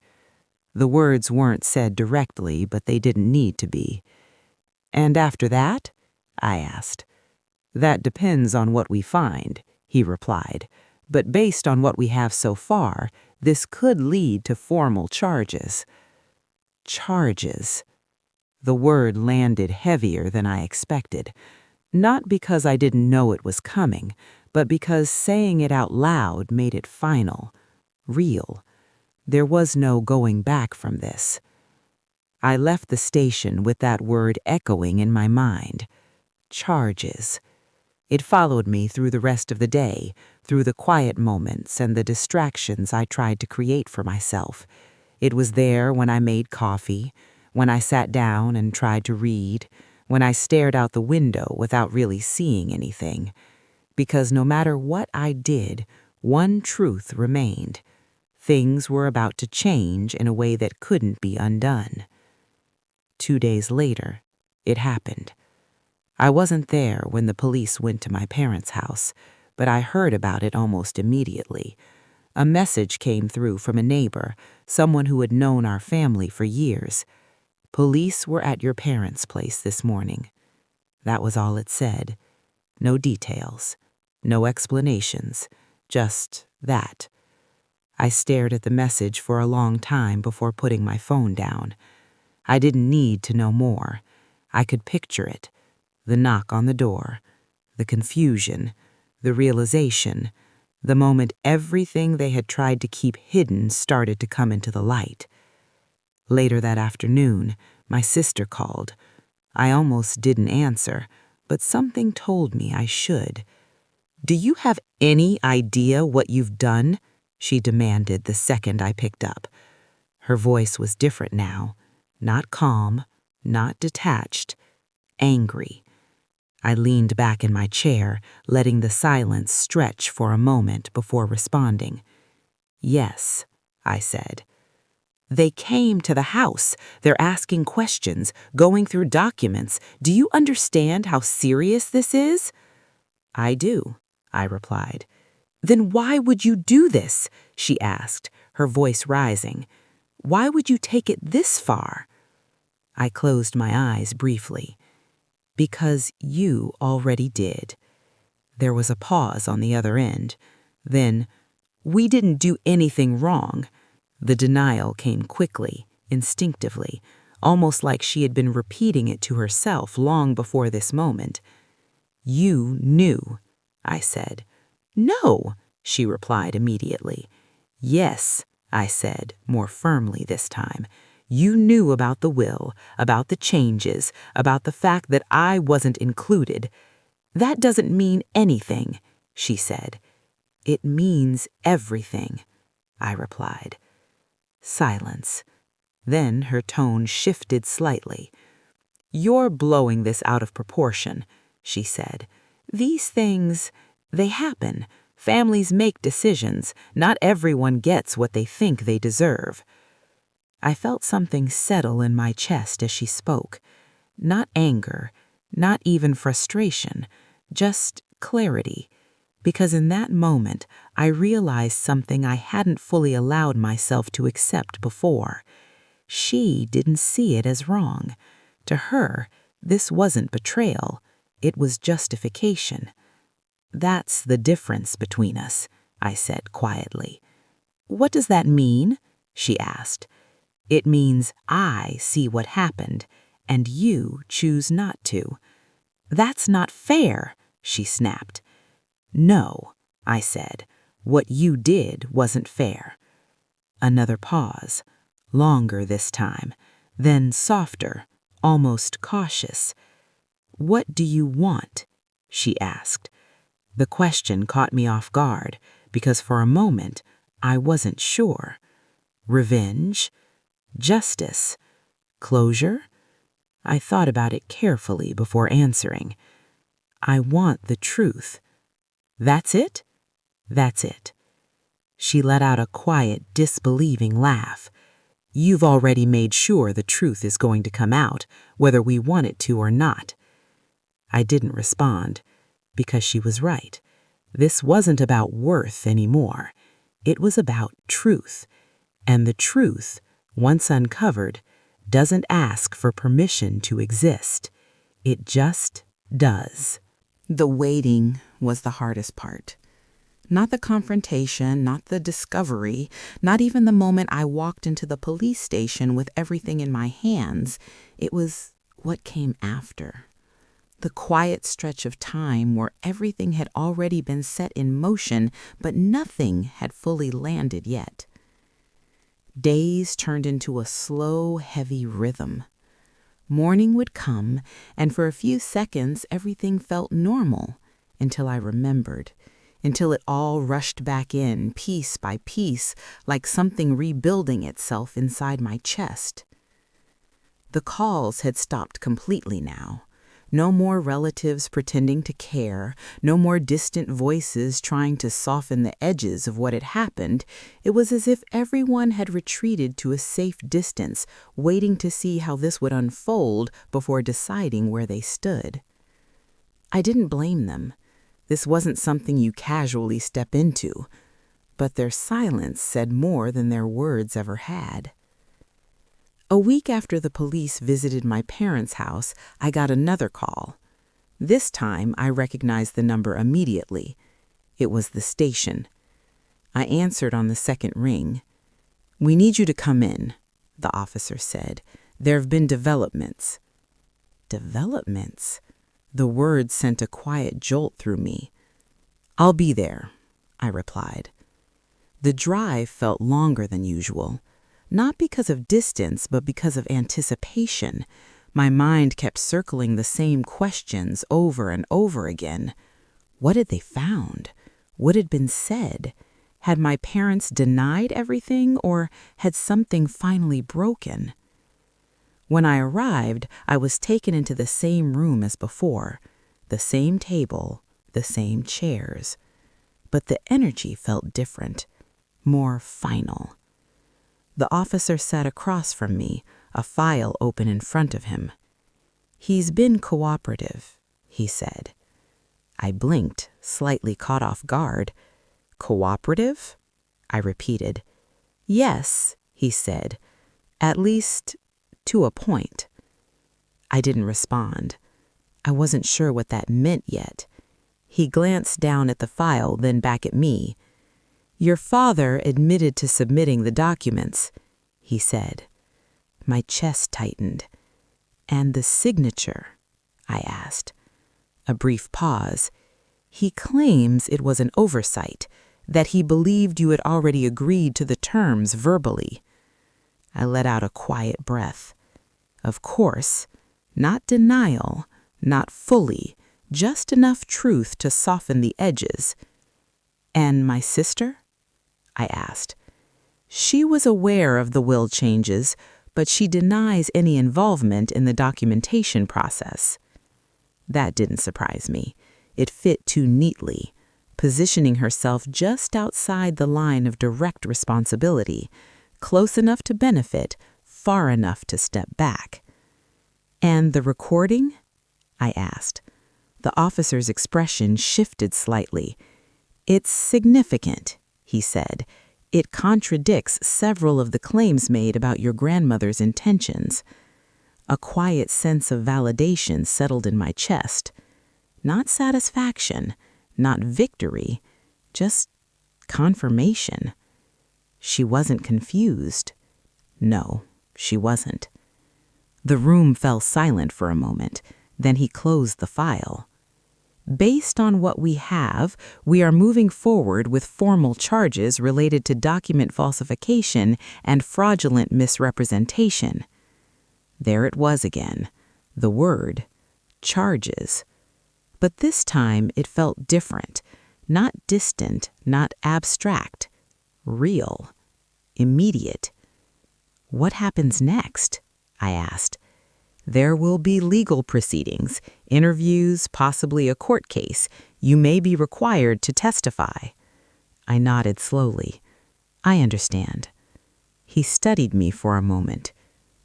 The words weren't said directly, but they didn't need to be. "And after that?" I asked. "That depends on what we find," he replied. "But based on what we have so far, this could lead to formal charges." Charges. The word landed heavier than I expected. Not because I didn't know it was coming, but because saying it out loud made it final, real. There was no going back from this. I left the station with that word echoing in my mind. Charges. It followed me through the rest of the day, through the quiet moments and the distractions I tried to create for myself. It was there when I made coffee, when I sat down and tried to read, when I stared out the window without really seeing anything. Because no matter what I did, One truth remained. Things were about to change in a way that couldn't be undone. 2 days later, it happened. I wasn't there when the police went to my parents' house, but I heard about it almost immediately. A message came through from a neighbor, someone who had known our family for years. "Police were at your parents' place this morning." That was all it said. No details, no explanations, just that. I stared at the message for a long time before putting my phone down. I didn't need to know more. I could picture it. The knock on the door, the confusion, the realization, the moment everything they had tried to keep hidden started to come into the light. Later that afternoon, my sister called. I almost didn't answer, but something told me I should. "Do you have any idea what you've done?" she demanded the second I picked up. Her voice was different now, not calm, not detached, angry. I leaned back in my chair, letting the silence stretch for a moment before responding. "Yes," I said. "They came to the house. They're asking questions, going through documents. Do you understand how serious this is?" "I do," I replied. "Then why would you do this?" she asked, her voice rising. "Why would you take it this far?" I closed my eyes briefly. "Because you already did." There was a pause on the other end. Then, "We didn't do anything wrong." The denial came quickly, instinctively, almost like she had been repeating it to herself long before this moment. "You knew," I said. "No," she replied immediately. "Yes," I said, more firmly this time. "You knew about the will, about the changes, about the fact that I wasn't included." "That doesn't mean anything," she said. "It means everything," I replied. Silence. Then her tone shifted slightly. "You're blowing this out of proportion," she said. "These things, they happen. Families make decisions. Not everyone gets what they think they deserve." I felt something settle in my chest as she spoke. Not anger, not even frustration, just clarity. Because in that moment, I realized something I hadn't fully allowed myself to accept before. She didn't see it as wrong. To her, this wasn't betrayal. It was justification. "That's the difference between us," I said quietly. "What does that mean?" she asked. "It means I see what happened, and you choose not to." "That's not fair," she snapped. "No," I said. "What you did wasn't fair." Another pause, longer this time, then softer, almost cautious. "What do you want?" she asked. The question caught me off guard, because for a moment I wasn't sure. Revenge? Justice? Closure? I thought about it carefully before answering. "I want the truth." "That's it?" "That's it." She let out a quiet, disbelieving laugh. "You've already made sure the truth is going to come out, whether we want it to or not." I didn't respond, because she was right. This wasn't about worth anymore. It was about truth. And the truth, once uncovered, doesn't ask for permission to exist. It just does. The waiting was the hardest part. Not the confrontation, not the discovery, not even the moment I walked into the police station with everything in my hands. It was what came after. The quiet stretch of time where everything had already been set in motion, but nothing had fully landed yet. Days turned into a slow, heavy rhythm. Morning would come, and for a few seconds everything felt normal, until I remembered, until it all rushed back in, piece by piece, like something rebuilding itself inside my chest. The calls had stopped completely now. No more relatives pretending to care, no more distant voices trying to soften the edges of what had happened. It was as if everyone had retreated to a safe distance, waiting to see how this would unfold before deciding where they stood. I didn't blame them. This wasn't something you casually step into. But their silence said more than their words ever had. A week after the police visited my parents' house, I got another call. This time, I recognized the number immediately. It was the station. I answered on the second ring. "We need you to come in," the officer said. "There have been developments." Developments? The words sent a quiet jolt through me. "I'll be there," I replied. The drive felt longer than usual. Not because of distance, but because of anticipation. My mind kept circling the same questions over and over again. What had they found? What had been said? Had my parents denied everything, or had something finally broken? When I arrived, I was taken into the same room as before, the same table, the same chairs. But the energy felt different, more final. The officer sat across from me, a file open in front of him. "He's been cooperative," he said. I blinked, slightly caught off guard. "Cooperative?" I repeated. "Yes," he said. "At least, to a point." I didn't respond. I wasn't sure what that meant yet. He glanced down at the file, then back at me. "Your father admitted to submitting the documents," he said. My chest tightened. "And the signature?" I asked. A brief pause. "He claims it was an oversight, that he believed you had already agreed to the terms verbally." I let out a quiet breath. Of course, not denial, not fully, just enough truth to soften the edges. "And my sister?" I asked. "She was aware of the will changes, but she denies any involvement in the documentation process." That didn't surprise me. It fit too neatly, positioning herself just outside the line of direct responsibility, close enough to benefit, far enough to step back. "And the recording?" I asked. The officer's expression shifted slightly. "It's significant," he said. "It contradicts several of the claims made about your grandmother's intentions." A quiet sense of validation settled in my chest. Not satisfaction, not victory, just confirmation. She wasn't confused. No, she wasn't. The room fell silent for a moment. Then he closed the file. "Based on what we have, we are moving forward with formal charges related to document falsification and fraudulent misrepresentation." There it was again, the word, charges. But this time it felt different, not distant, not abstract, real, immediate. "What happens next?" I asked. "There will be legal proceedings, interviews, possibly a court case. You may be required to testify." I nodded slowly. "I understand." He studied me for a moment.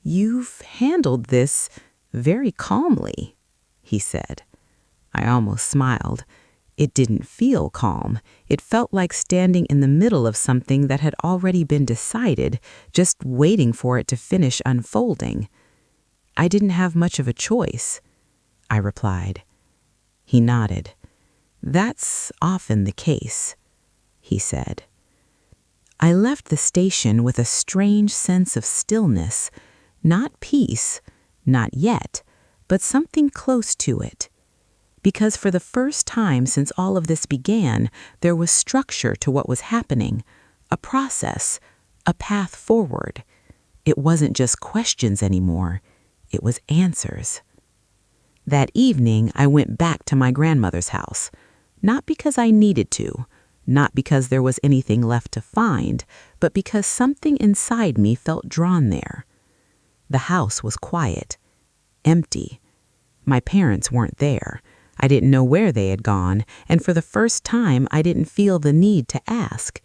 "You've handled this very calmly," he said. I almost smiled. It didn't feel calm. It felt like standing in the middle of something that had already been decided, just waiting for it to finish unfolding. "I didn't have much of a choice," I replied. He nodded. "That's often the case," he said. I left the station with a strange sense of stillness, not peace, not yet, but something close to it. Because for the first time since all of this began, there was structure to what was happening, a process, a path forward. It wasn't just questions anymore. It was answers. That evening, I went back to my grandmother's house, not because I needed to, not because there was anything left to find, but because something inside me felt drawn there. The house was quiet, empty. My parents weren't there. I didn't know where they had gone, and for the first time I didn't feel the need to ask.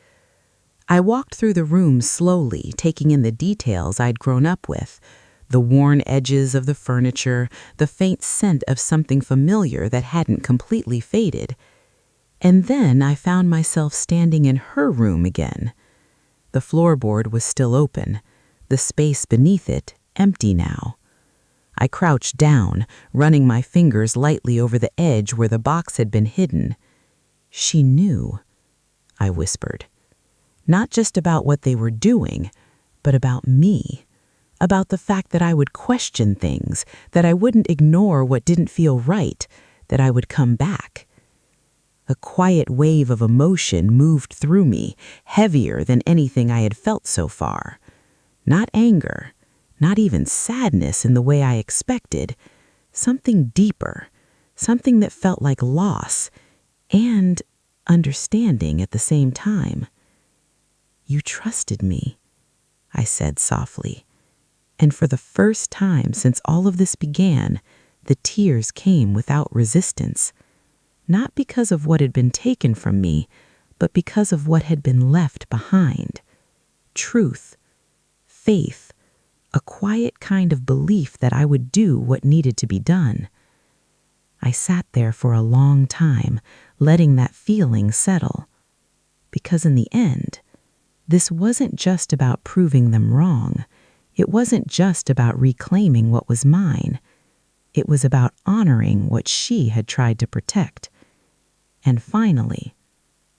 I walked through the room slowly, taking in the details I'd grown up with. The worn edges of the furniture, the faint scent of something familiar that hadn't completely faded. And then I found myself standing in her room again. The floorboard was still open, the space beneath it empty now. I crouched down, running my fingers lightly over the edge where the box had been hidden. She knew, I whispered. Not just about what they were doing, but about me. About the fact that I would question things, that I wouldn't ignore what didn't feel right, that I would come back. A quiet wave of emotion moved through me, heavier than anything I had felt so far. Not anger, not even sadness in the way I expected. Something deeper, something that felt like loss and understanding at the same time. "You trusted me," I said softly. And for the first time since all of this began, the tears came without resistance. Not because of what had been taken from me, but because of what had been left behind. Truth, faith, a quiet kind of belief that I would do what needed to be done. I sat there for a long time, letting that feeling settle. Because in the end, this wasn't just about proving them wrong. It wasn't just about reclaiming what was mine. It was about honoring what she had tried to protect. And finally,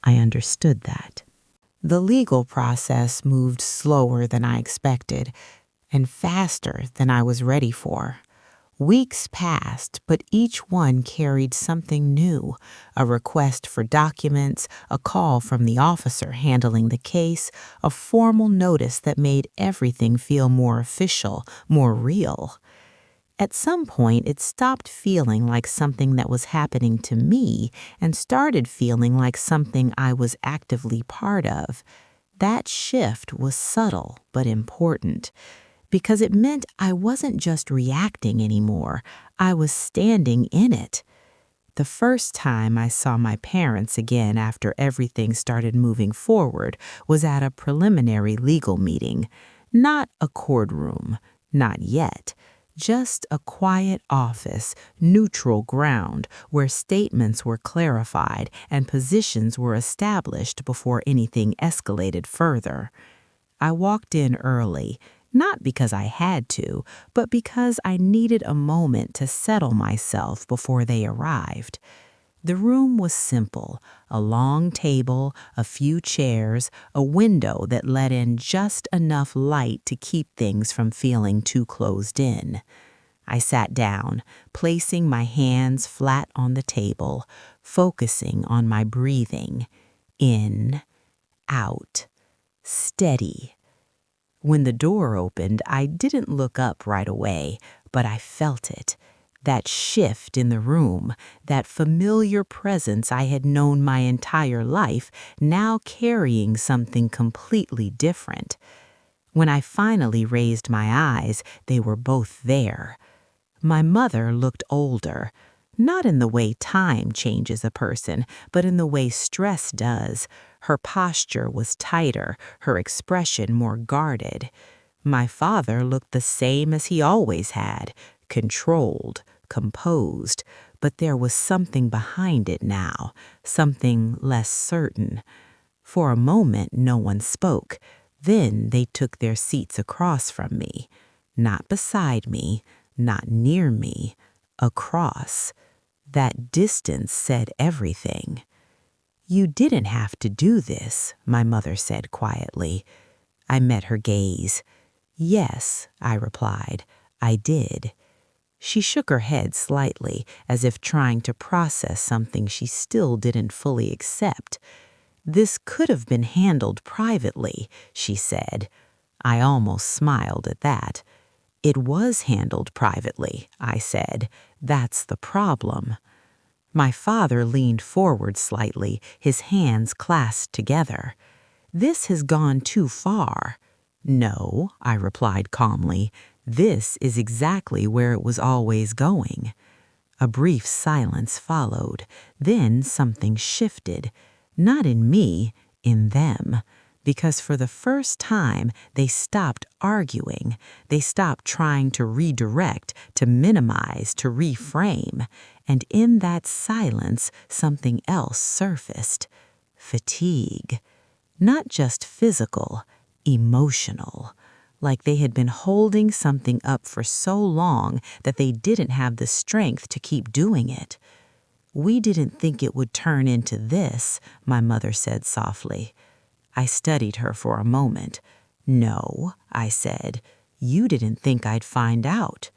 I understood that. The legal process moved slower than I expected, and faster than I was ready for. Weeks passed, but each one carried something new: a request for documents, a call from the officer handling the case, a formal notice that made everything feel more official, more real. At some point, it stopped feeling like something that was happening to me and started feeling like something I was actively part of. That shift was subtle but important, because it meant I wasn't just reacting anymore, I was standing in it. The first time I saw my parents again after everything started moving forward was at a preliminary legal meeting. Not a courtroom, not yet. Just a quiet office, neutral ground, where statements were clarified and positions were established before anything escalated further. I walked in early, not because I had to, but because I needed a moment to settle myself before they arrived. The room was simple: a long table, a few chairs, a window that let in just enough light to keep things from feeling too closed in. I sat down, placing my hands flat on the table, focusing on my breathing. In, out, steady. When the door opened, I didn't look up right away, but I felt it. That shift in the room, that familiar presence I had known my entire life, now carrying something completely different. When I finally raised my eyes, they were both there. My mother looked older, not in the way time changes a person, but in the way stress does. Her posture was tighter, her expression more guarded. My father looked the same as he always had, controlled, composed, but there was something behind it now, something less certain. For a moment, no one spoke. Then they took their seats across from me, not beside me, not near me, across. That distance said everything. "You didn't have to do this," my mother said quietly. I met her gaze. "Yes," I replied, "I did." She shook her head slightly, as if trying to process something she still didn't fully accept. "This could have been handled privately," she said. I almost smiled at that. "It was handled privately," I said. "That's the problem." My father leaned forward slightly, his hands clasped together. "This has gone too far." "No," I replied calmly. "This is exactly where it was always going." A brief silence followed. Then something shifted. Not in me, in them. Because for the first time, they stopped arguing. They stopped trying to redirect, to minimize, to reframe. And in that silence, something else surfaced. Fatigue. Not just physical, emotional. Like they had been holding something up for so long that they didn't have the strength to keep doing it. "We didn't think it would turn into this," my mother said softly. I studied her for a moment. "No," I said, "you didn't think I'd find out."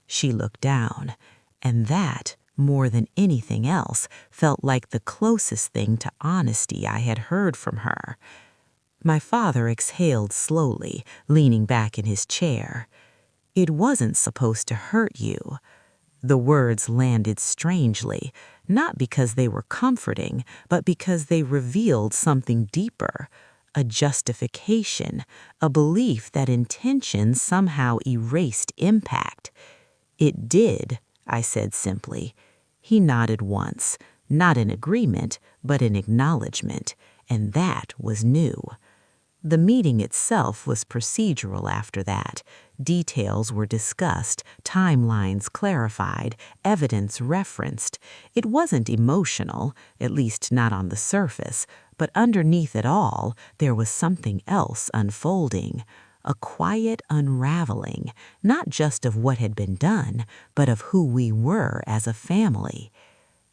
She looked down, and that, more than anything else, felt like the closest thing to honesty I had heard from her. My father exhaled slowly, leaning back in his chair. "It wasn't supposed to hurt you." The words landed strangely, not because they were comforting, but because they revealed something deeper, a justification, a belief that intention somehow erased impact. "It did," I said simply. He nodded once, not in agreement, but in acknowledgement, and that was new. The meeting itself was procedural after that. Details were discussed, timelines clarified, evidence referenced. It wasn't emotional, at least not on the surface, but underneath it all, there was something else unfolding. A quiet unraveling, not just of what had been done, but of who we were as a family.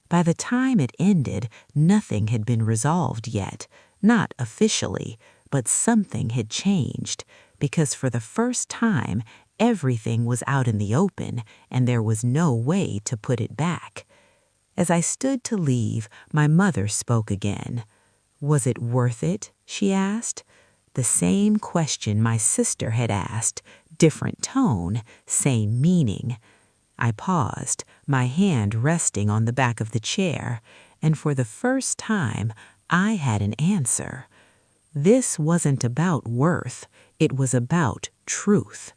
By the time it ended, nothing had been resolved yet, not officially, but something had changed, because for the first time, everything was out in the open, and there was no way to put it back. As I stood to leave, my mother spoke again. "Was it worth it?" she asked. The same question my sister had asked, different tone, same meaning. I paused, my hand resting on the back of the chair, and for the first time, I had an answer. This wasn't about worth, it was about truth.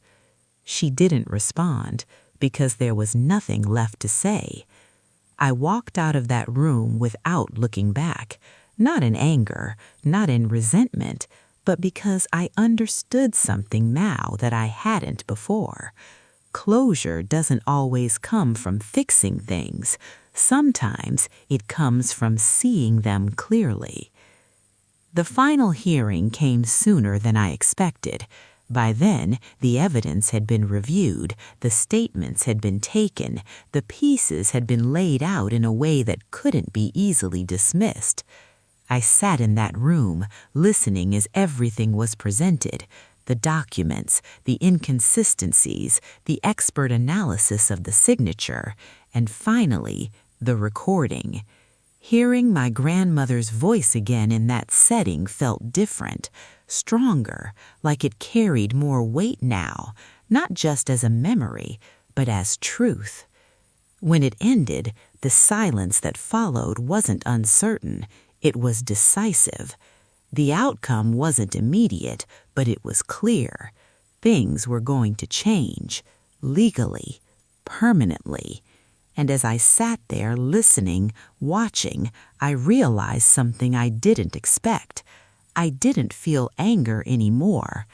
She didn't respond, because there was nothing left to say. I walked out of that room without looking back, not in anger, not in resentment, but because I understood something now that I hadn't before. Closure doesn't always come from fixing things. Sometimes it comes from seeing them clearly. The final hearing came sooner than I expected. By then, the evidence had been reviewed, the statements had been taken, the pieces had been laid out in a way that couldn't be easily dismissed. I sat in that room, listening as everything was presented, the documents, the inconsistencies, the expert analysis of the signature, and finally, the recording. Hearing my grandmother's voice again in that setting felt different, stronger, like it carried more weight now, not just as a memory, but as truth. When it ended, the silence that followed wasn't uncertain, it was decisive. The outcome wasn't immediate, but it was clear. Things were going to change, legally, permanently. And as I sat there listening, watching, I realized something I didn't expect. I didn't feel anger anymore.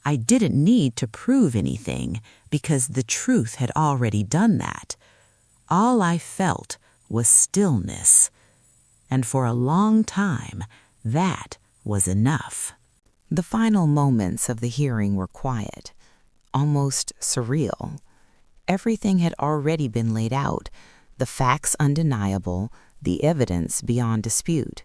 I didn't need to prove anything because the truth had already done that. All I felt was stillness. And for a long time, that was enough. The final moments of the hearing were quiet, almost surreal. Everything had already been laid out, the facts undeniable, the evidence beyond dispute.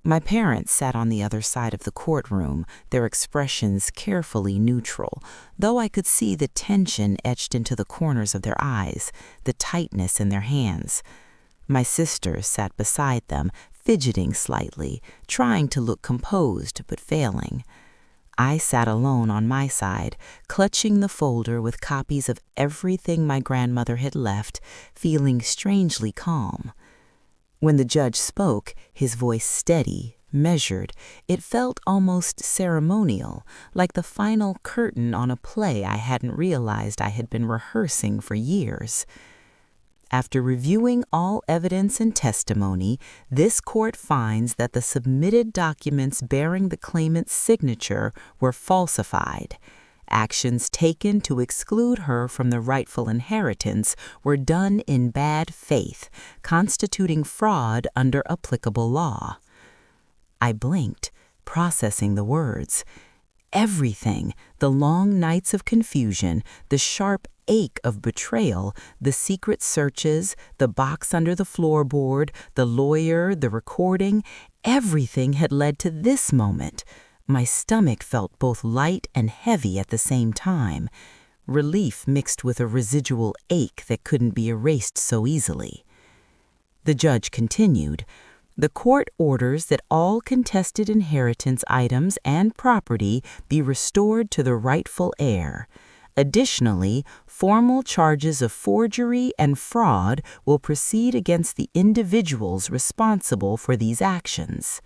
My parents sat on the other side of the courtroom, their expressions carefully neutral, though I could see the tension etched into the corners of their eyes, the tightness in their hands. My sister sat beside them, fidgeting slightly, trying to look composed but failing. I sat alone on my side, clutching the folder with copies of everything my grandmother had left, feeling strangely calm. When the judge spoke, his voice steady, measured, it felt almost ceremonial, like the final curtain on a play I hadn't realized I had been rehearsing for years. After reviewing all evidence and testimony, this court finds that the submitted documents bearing the claimant's signature were falsified. Actions taken to exclude her from the rightful inheritance were done in bad faith, constituting fraud under applicable law. I blinked, processing the words. Everything, the long nights of confusion, the sharp ache of betrayal, the secret searches, the box under the floorboard, the lawyer, the recording, everything had led to this moment. My stomach felt both light and heavy at the same time, relief mixed with a residual ache that couldn't be erased so easily. The judge continued, "The court orders that all contested inheritance items and property be restored to the rightful heir. Additionally, formal charges of forgery and fraud will proceed against the individuals responsible for these actions."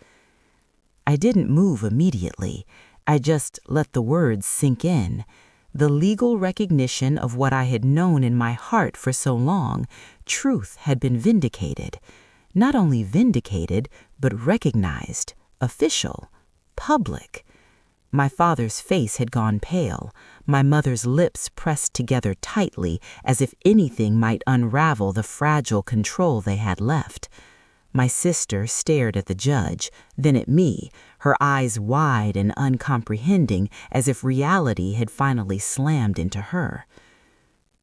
I didn't move immediately. I just let the words sink in. The legal recognition of what I had known in my heart for so long, truth had been vindicated. Not only vindicated, but recognized, official, public. My father's face had gone pale, my mother's lips pressed together tightly as if anything might unravel the fragile control they had left. My sister stared at the judge, then at me, her eyes wide and uncomprehending as if reality had finally slammed into her.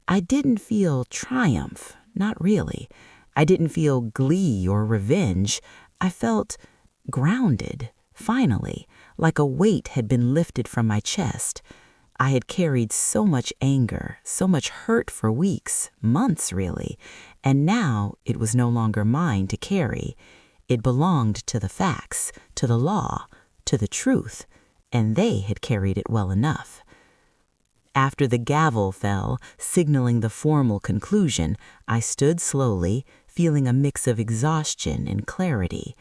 I didn't feel triumph, not really. I didn't feel glee or revenge. I felt grounded, finally, like a weight had been lifted from my chest. I had carried so much anger, so much hurt for weeks, months really, and now it was no longer mine to carry. It belonged to the facts, to the law, to the truth, and they had carried it well enough. After the gavel fell, signaling the formal conclusion, I stood slowly, feeling a mix of exhaustion and clarity.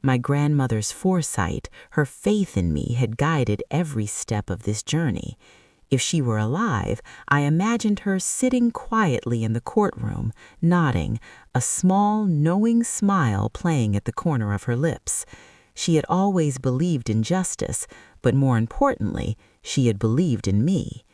My grandmother's foresight, her faith in me had guided every step of this journey. If she were alive, I imagined her sitting quietly in the courtroom, nodding, a small, knowing smile playing at the corner of her lips. She had always believed in justice, but more importantly, she had believed in me.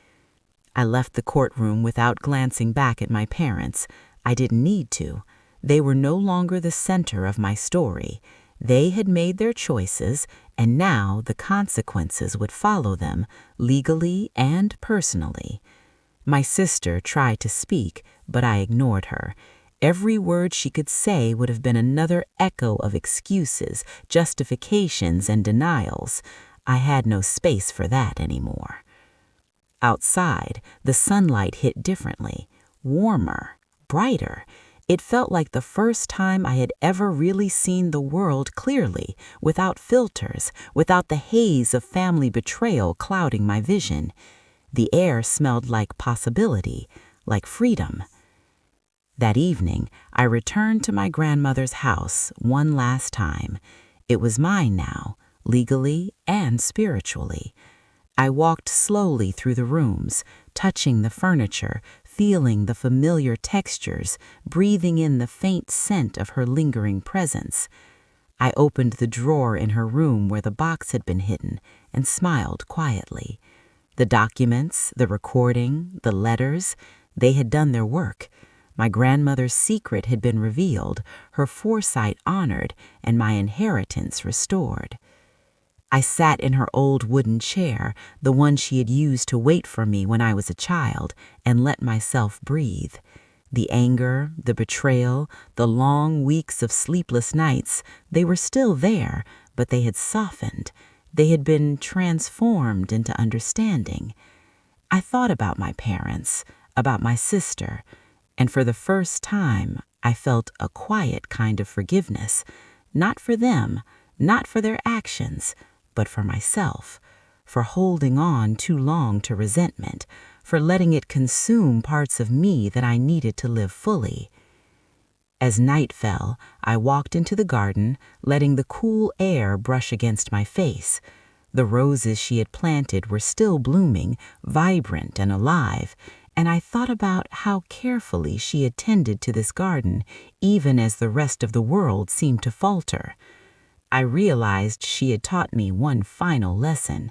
I left the courtroom without glancing back at my parents. I didn't need to. They were no longer the center of my story. They had made their choices, and now the consequences would follow them, legally and personally. My sister tried to speak, but I ignored her. Every word she could say would have been another echo of excuses, justifications, and denials. I had no space for that anymore. Outside, the sunlight hit differently, warmer, brighter. It felt like the first time I had ever really seen the world clearly, without filters, without the haze of family betrayal clouding my vision. The air smelled like possibility, like freedom. That evening, I returned to my grandmother's house one last time. It was mine now, legally and spiritually. I walked slowly through the rooms, touching the furniture, feeling the familiar textures, breathing in the faint scent of her lingering presence. I opened the drawer in her room where the box had been hidden and smiled quietly. The documents, the recording, the letters, they had done their work. My grandmother's secret had been revealed, her foresight honored, and my inheritance restored. I sat in her old wooden chair, the one she had used to wait for me when I was a child, and let myself breathe. The anger, the betrayal, the long weeks of sleepless nights, they were still there, but they had softened. They had been transformed into understanding. I thought about my parents, about my sister, and for the first time, I felt a quiet kind of forgiveness, not for them, not for their actions, but for myself, for holding on too long to resentment, for letting it consume parts of me that I needed to live fully. As night fell, I walked into the garden, letting the cool air brush against my face. The roses she had planted were still blooming, vibrant and alive, And I thought about how carefully she attended to this garden, even as the rest of the world seemed to falter. I realized she had taught me one final lesson.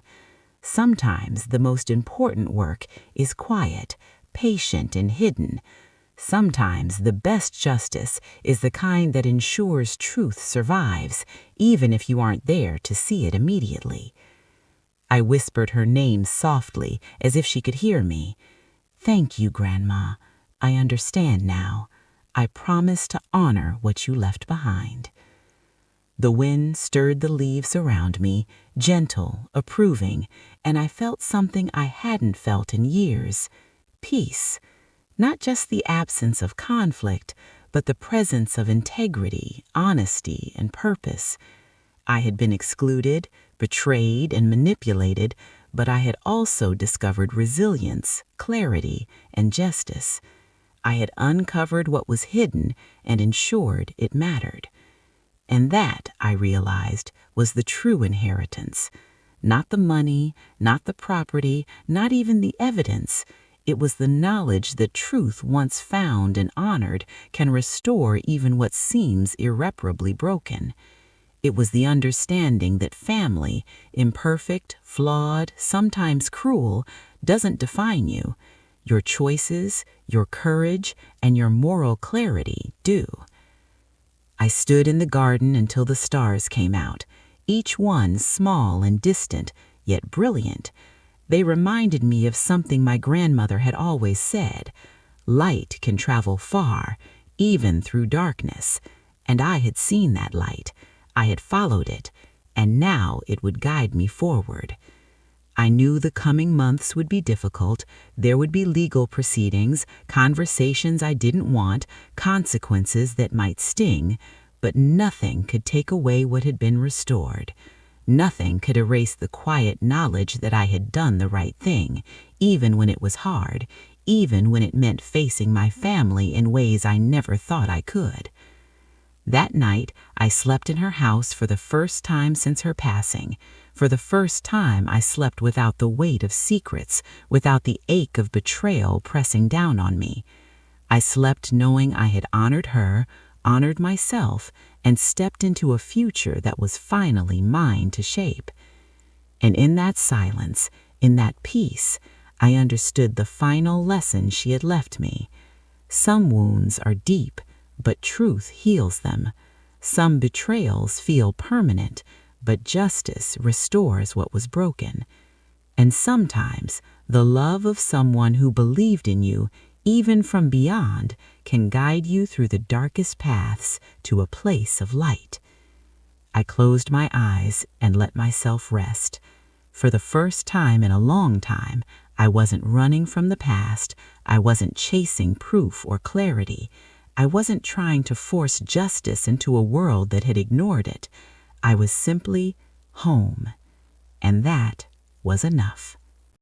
Sometimes the most important work is quiet, patient, and hidden. Sometimes the best justice is the kind that ensures truth survives, even if you aren't there to see it immediately. I whispered her name softly, as if she could hear me. "Thank you, Grandma. I understand now. I promise to honor what you left behind." The wind stirred the leaves around me, gentle, approving, and I felt something I hadn't felt in years: peace. Not just the absence of conflict, but the presence of integrity, honesty, and purpose. I had been excluded, betrayed, and manipulated, but I had also discovered resilience, clarity, and justice. I had uncovered what was hidden and ensured it mattered. And that, I realized, was the true inheritance. Not the money, not the property, not even the evidence. It was the knowledge that truth once found and honored can restore even what seems irreparably broken. It was the understanding that family, imperfect, flawed, sometimes cruel, doesn't define you. Your choices, your courage, and your moral clarity do. I stood in the garden until the stars came out, each one small and distant, yet brilliant. They reminded me of something my grandmother had always said: light can travel far, even through darkness. And I had seen that light. I had followed it, and now it would guide me forward. I knew the coming months would be difficult. There would be legal proceedings, conversations I didn't want, consequences that might sting, but nothing could take away what had been restored. Nothing could erase the quiet knowledge that I had done the right thing, even when it was hard, even when it meant facing my family in ways I never thought I could. That night, I slept in her house for the first time since her passing. For the first time, I slept without the weight of secrets, without the ache of betrayal pressing down on me. I slept knowing I had honored her, honored myself, and stepped into a future that was finally mine to shape. And in that silence, in that peace, I understood the final lesson she had left me. Some wounds are deep, but truth heals them. Some betrayals feel permanent, but justice restores what was broken. And sometimes the love of someone who believed in you, even from beyond, can guide you through the darkest paths to a place of light. I closed my eyes and let myself rest. For the first time in a long time, I wasn't running from the past. I wasn't chasing proof or clarity. I wasn't trying to force justice into a world that had ignored it. I was simply home, and that was enough.